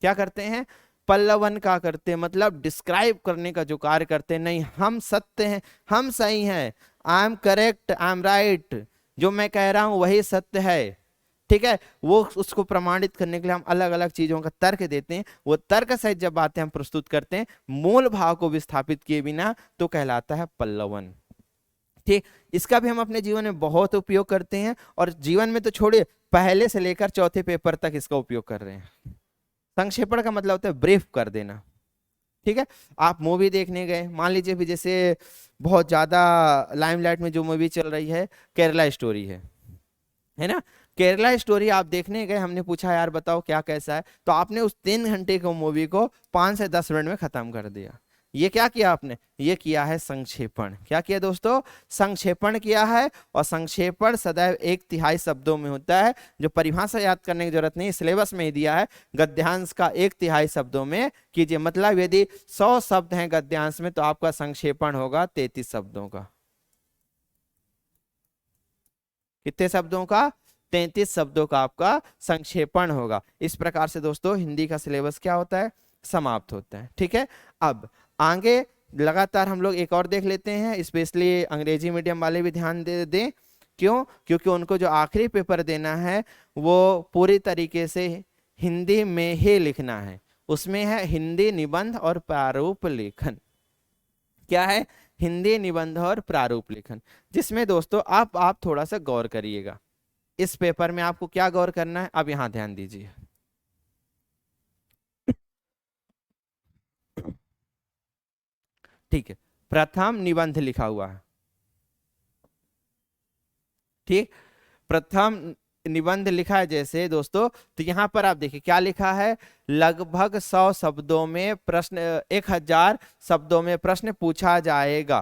Speaker 1: क्या करते हैं, पल्लवन का करते हैं, मतलब डिस्क्राइब करने का जो कार्य करते हैं। नहीं, हम सत्य हैं, हम सही हैं, I am correct, I am right, जो मैं कह रहा हूं वही सत्य है। ठीक है, वो उसको प्रमाणित करने के लिए हम अलग अलग चीजों का तर्क देते हैं। वो तर्क सहित जब बातें हम प्रस्तुत करते हैं मूल भाव को विस्थापित किए बिना, तो कहलाता है पल्लवन। ठीक, इसका भी हम अपने जीवन में बहुत उपयोग करते हैं, और जीवन में तो छोड़िए, पहले से लेकर चौथे पेपर तक इसका उपयोग कर रहे हैं। संक्षेपण का मतलब होता है ब्रीफ कर देना। ठीक है, आप मूवी देखने गए, मान लीजिए भी जैसे बहुत ज्यादा लाइमलाइट में जो मूवी चल रही है केरला स्टोरी है ना, केरला स्टोरी आप देखने गए, हमने पूछा यार बताओ क्या कैसा है, तो आपने उस 3 घंटे को मूवी को 5 से 10 मिनट में खत्म कर दिया। ये क्या किया आपने, ये किया है संक्षेपण। क्या किया दोस्तों, संक्षेपण किया है। और संक्षेपण सदैव 1/3 शब्दों में होता है, जो परिभाषा याद करने की जरूरत नहीं, सिलेबस में ही दिया है। गद्यांश का 1/3 शब्दों में कीजिए, मतलब यदि 100 शब्द हैं गद्यांश में, तो आपका संक्षेपण होगा 33 शब्दों का। कितने शब्दों का, 33 शब्दों का आपका संक्षेपण होगा। इस प्रकार से दोस्तों हिंदी का सिलेबस क्या होता है, समाप्त होता है। ठीक है, अब आगे लगातार हम लोग एक और देख लेते हैं, स्पेशली अंग्रेजी मीडियम वाले भी ध्यान दे दें। क्यों, क्योंकि उनको जो आखिरी पेपर देना है वो पूरी तरीके से हिंदी में ही लिखना है। उसमें है हिंदी निबंध और प्रारूप लेखन। क्या है, हिंदी निबंध और प्रारूप लेखन, जिसमें दोस्तों आप थोड़ा सा गौर करिएगा। इस पेपर में आपको क्या गौर करना है, अब यहां ध्यान दीजिए। ठीक है, प्रथम निबंध लिखा हुआ है। ठीक, प्रथम निबंध लिखा है जैसे दोस्तों, तो यहां पर आप देखिए क्या लिखा है, लगभग 100 शब्दों में प्रश्न, 1000 शब्दों में प्रश्न पूछा जाएगा।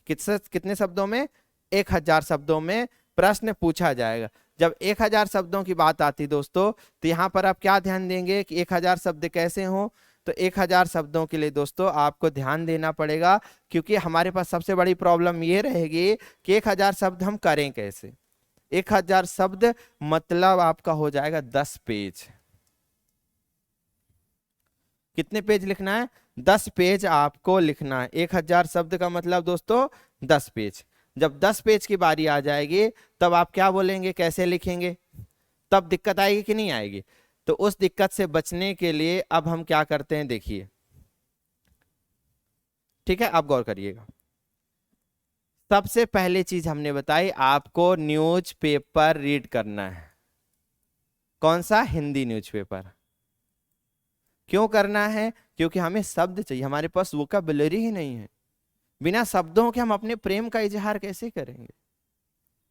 Speaker 1: कितने शब्दों में, 1000 शब्दों में प्रश्न पूछा जाएगा। जब 1000 शब्दों की बात आती दोस्तों, तो यहां पर आप क्या ध्यान देंगे कि 1000 शब्द कैसे हों, तो 1000 शब्दों के लिए दोस्तों आपको ध्यान देना पड़ेगा, क्योंकि हमारे पास सबसे बड़ी प्रॉब्लम ये रहेगी कि 1000 शब्द हम करें कैसे। 1000 शब्द मतलब आपका हो जाएगा 10 पेज। कितने पेज लिखना है, 10 पेज आपको लिखना है। 1000 शब्द का मतलब दोस्तों 10 पेज। जब 10 पेज की बारी आ जाएगी, तब आप क्या बोलेंगे, कैसे लिखेंगे, तब दिक्कत आएगी कि नहीं आएगी। तो उस दिक्कत से बचने के लिए अब हम क्या करते हैं, देखिए। ठीक है, आप गौर करिएगा। सबसे पहले चीज हमने बताई, आपको न्यूज पेपर रीड करना है। कौन सा, हिंदी न्यूज़पेपर। क्यों करना है, क्योंकि हमें शब्द चाहिए, हमारे पास वोकैबुलरी ही नहीं है। बिना शब्दों के हम अपने प्रेम का इजहार कैसे करेंगे।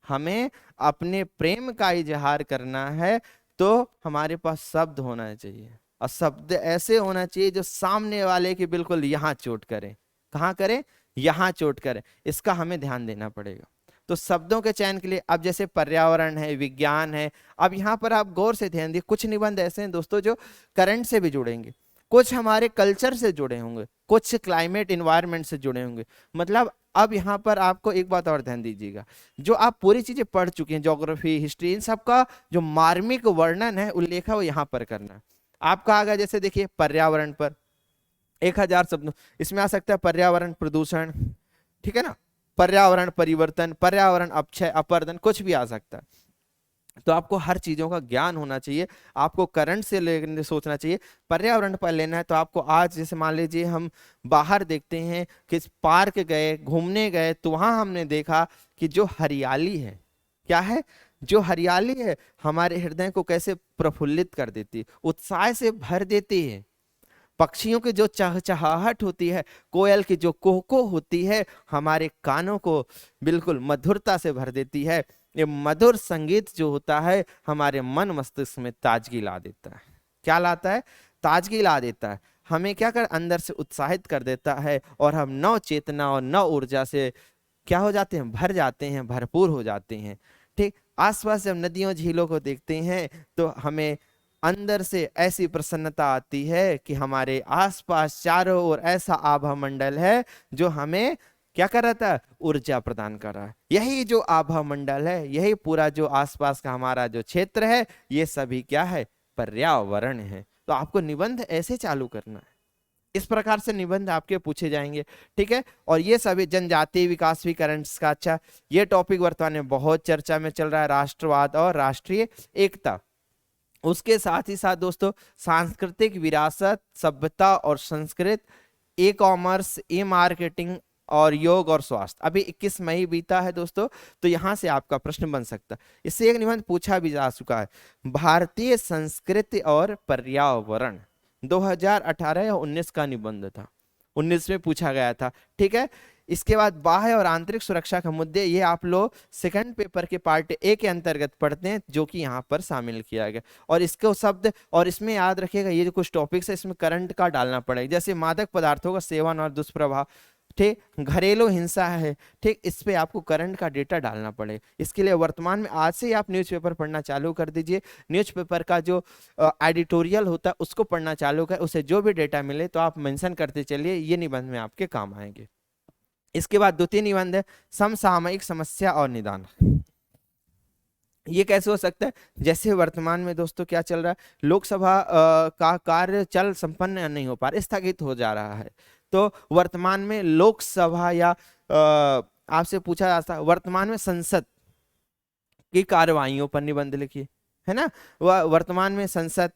Speaker 1: हमें अपने प्रेम का इजहार करना है, तो हमारे पास शब्द होना चाहिए, और शब्द ऐसे होना चाहिए जो सामने वाले की बिल्कुल यहाँ चोट करे। कहाँ करे, यहाँ चोट करे। इसका हमें ध्यान देना पड़ेगा। तो शब्दों के चयन के लिए, अब जैसे पर्यावरण है, विज्ञान है, अब यहाँ पर आप गौर से ध्यान दिए, कुछ निबंध ऐसे हैं दोस्तों जो करंट से भी जुड़ेंगे, कुछ हमारे कल्चर से जुड़े होंगे, कुछ क्लाइमेट इन्वायरमेंट से जुड़े होंगे। मतलब अब यहाँ पर आपको एक बात और ध्यान दीजिएगा, जो आप पूरी चीजें पढ़ चुके हैं, ज्योग्राफी, हिस्ट्री, इन सब का जो मार्मिक वर्णन है, उल्लेख है, वो यहाँ पर करना है। आपका आगे जैसे देखिए पर्यावरण पर 1000 शब्द, इसमें आ सकता है पर्यावरण प्रदूषण, ठीक है ना, पर्यावरण परिवर्तन, पर्यावरण अपक्षय, अपर्दन, कुछ भी आ सकता है। तो आपको हर चीजों का ज्ञान होना चाहिए, आपको करंट से लेकर सोचना चाहिए। पर्यावरण पर लेना है तो आपको आज जैसे मान लीजिए हम बाहर देखते हैं कि पार्क गए, घूमने गए, तो वहां हमने देखा कि जो हरियाली है, क्या है, जो हरियाली है हमारे हृदय को कैसे प्रफुल्लित कर देती है, उत्साह से भर देती है। पक्षियों की जो चहचहाहट होती है, कोयल की जो कोको होती है, हमारे कानों को बिल्कुल मधुरता से भर देती है। ये मधुर संगीत जो होता है हमारे मन मस्तिष्क में ताजगी ला देता है। क्या लाता है? ताजगी ला देता है। हमें क्या कर अंदर से उत्साहित कर देता है, और हम नव चेतना और नव ऊर्जा से क्या हो जाते हैं? भर जाते हैं, भरपूर हो जाते हैं। ठीक, आसपास जब नदियों झीलों को देखते हैं तो हमें अंदर से ऐसी प्रसन्नता आती है कि हमारे आसपास चारों ओर ऐसा आभा मंडल है जो हमें क्या कर रहा था? ऊर्जा प्रदान कर रहा है। यही जो आभा मंडल है, यही पूरा जो आसपास का हमारा जो क्षेत्र है, ये सभी क्या है? पर्यावरण है। तो आपको निबंध ऐसे चालू करना है, इस प्रकार से निबंध आपके पूछे जाएंगे। ठीक है, और ये सभी जनजातीय विकास भी करंट्स का, अच्छा ये टॉपिक वर्तमान में बहुत चर्चा में चल रहा है, राष्ट्रवाद और राष्ट्रीय एकता। उसके साथ ही साथ दोस्तों सांस्कृतिक विरासत, सभ्यता और संस्कृत, ई कॉमर्स, ई मार्केटिंग और योग और स्वास्थ्य। अभी 21 मई बीता है दोस्तों, तो यहां से आपका प्रश्न बन सकता है। इससे एक निबंध पूछा भी जा चुका है, भारतीय संस्कृति और पर्यावरण, 2018 या 19 का निबंध था, 19 में पूछा गया था। ठीक है, इसके बाद बाह्य और आंतरिक सुरक्षा के मुद्दे, ये आप लोग सेकंड पेपर के पार्ट ए के अंतर्गत पढ़ते हैं, जो कि यहाँ पर शामिल किया गया। और इसको शब्द, और इसमें याद रखिएगा ये जो कुछ टॉपिक्स है इसमें करंट का डालना पड़ेगा, जैसे मादक पदार्थों का सेवन और दुष्प्रभाव, ठीक, घरेलू हिंसा है, ठीक, इस पे आपको करंट का डेटा डालना पड़ेगा। इसके लिए वर्तमान में आज से ही आप न्यूज़पेपर पढ़ना चालू कर दीजिए। न्यूज़पेपर का जो एडिटोरियल होता है उसको पढ़ना चालू कर, उसे जो भी डेटा मिले तो आप मेंशन करते चलिए, ये निबंध में आपके काम आएंगे। इसके बाद द्वितीय निबंध है समसामयिक समस्या और निदान। ये कैसे हो सकता है? जैसे वर्तमान में दोस्तों क्या चल रहा है, लोकसभा का कार्य चल संपन्न नहीं हो पा रहा, स्थगित हो जा रहा है। तो वर्तमान में लोकसभा या आपसे पूछा जाता है वर्तमान में संसद की कार्यवाहियों पर निबंध लिखिए, है ना। वह वर्तमान में संसद,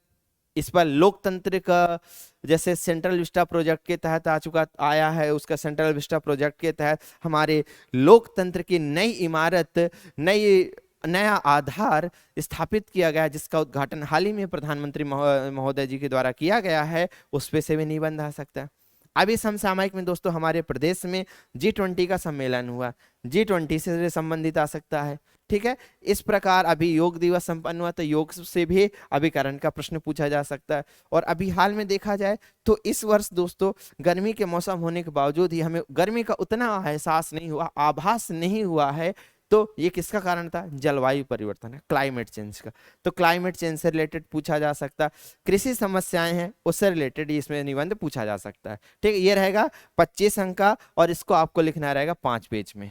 Speaker 1: इस पर लोकतंत्र का, जैसे सेंट्रल विस्टा प्रोजेक्ट के तहत आ चुका आया है, उसका सेंट्रल विस्टा प्रोजेक्ट के तहत हमारे लोकतंत्र की नई इमारत, नई नया आधार स्थापित किया गया है, जिसका उद्घाटन हाल ही में प्रधानमंत्री महोदय जी के द्वारा किया गया है, उस पे से भी निबंध आ सकता है। अभी समसामयिक में दोस्तों हमारे प्रदेश में G20 का सम्मेलन हुआ, G20 से संबंधित आ सकता है। ठीक है, इस प्रकार अभी योग दिवस संपन्न हुआ, तो योग से भी अभी करंट का प्रश्न पूछा जा सकता है। और अभी हाल में देखा जाए तो इस वर्ष दोस्तों गर्मी के मौसम होने के बावजूद ही हमें गर्मी का उतना एहसास नहीं हुआ, आभास नहीं हुआ है। तो ये किसका कारण था? जलवायु परिवर्तन है, क्लाइमेट चेंज का। तो क्लाइमेट चेंज से रिलेटेड पूछा जा सकता है, कृषि समस्याएं हैं उससे रिलेटेड इसमें निबंध पूछा जा सकता है। ठीक है, ये रहेगा 25 अंक का, और इसको आपको लिखना रहेगा 5 पेज में।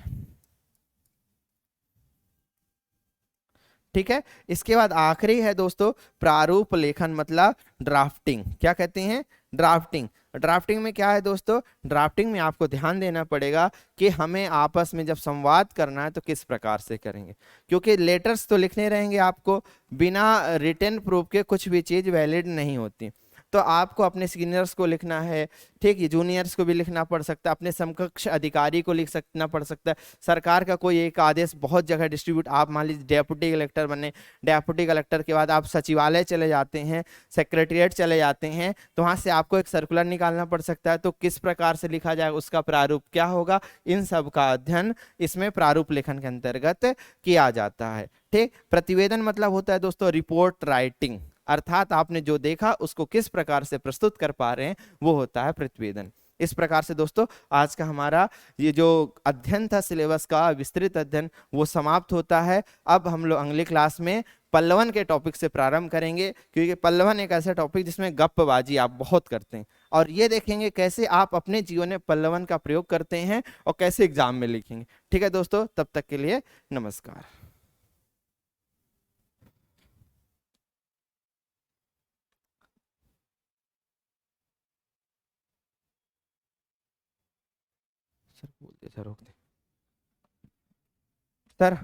Speaker 1: ठीक है, इसके बाद आखिरी है दोस्तों प्रारूप लेखन, मतलब ड्राफ्टिंग। क्या कहते हैं? ड्राफ्टिंग। ड्राफ्टिंग में क्या है दोस्तों? ड्राफ्टिंग में आपको ध्यान देना पड़ेगा कि हमें आपस में जब संवाद करना है तो किस प्रकार से करेंगे, क्योंकि लेटर्स तो लिखने रहेंगे आपको, बिना रिटन प्रूफ के कुछ भी चीज वैलिड नहीं होती। तो आपको अपने सीनियर्स को लिखना है, ठीक है, जूनियर्स को भी लिखना पड़ सकता है, अपने समकक्ष अधिकारी को लिखना पड़ सकता है, सरकार का कोई एक आदेश बहुत जगह डिस्ट्रीब्यूट, आप मान लीजिए डेप्यूटी कलेक्टर बने, डेप्यूटी कलेक्टर के बाद आप सचिवालय चले जाते हैं, सेक्रेटरिएट चले जाते हैं, तो वहां से आपको एक सर्कुलर निकालना पड़ सकता है। तो किस प्रकार से लिखा जाएगा, उसका प्रारूप क्या होगा, इन सब का अध्ययन इसमें प्रारूप लेखन के अंतर्गत किया जाता है। ठीक, प्रतिवेदन मतलब होता है दोस्तों रिपोर्ट राइटिंग, अर्थात आपने जो देखा उसको किस प्रकार से प्रस्तुत कर पा रहे हैं, वो होता है प्रतिवेदन। इस प्रकार से दोस्तों आज का हमारा ये जो अध्ययन था सिलेबस का विस्तृत अध्ययन, वो समाप्त होता है। अब हम लोग अगली क्लास में पल्लवन के टॉपिक से प्रारंभ करेंगे, क्योंकि पल्लवन एक ऐसा टॉपिक जिसमें गप्पबाजी आप बहुत करते हैं, और ये देखेंगे कैसे आप अपने जीवन में पल्लवन का प्रयोग करते हैं और कैसे एग्जाम में लिखेंगे। ठीक है दोस्तों, तब तक के लिए नमस्कार। सर बोल दे, सर रोक दे सर।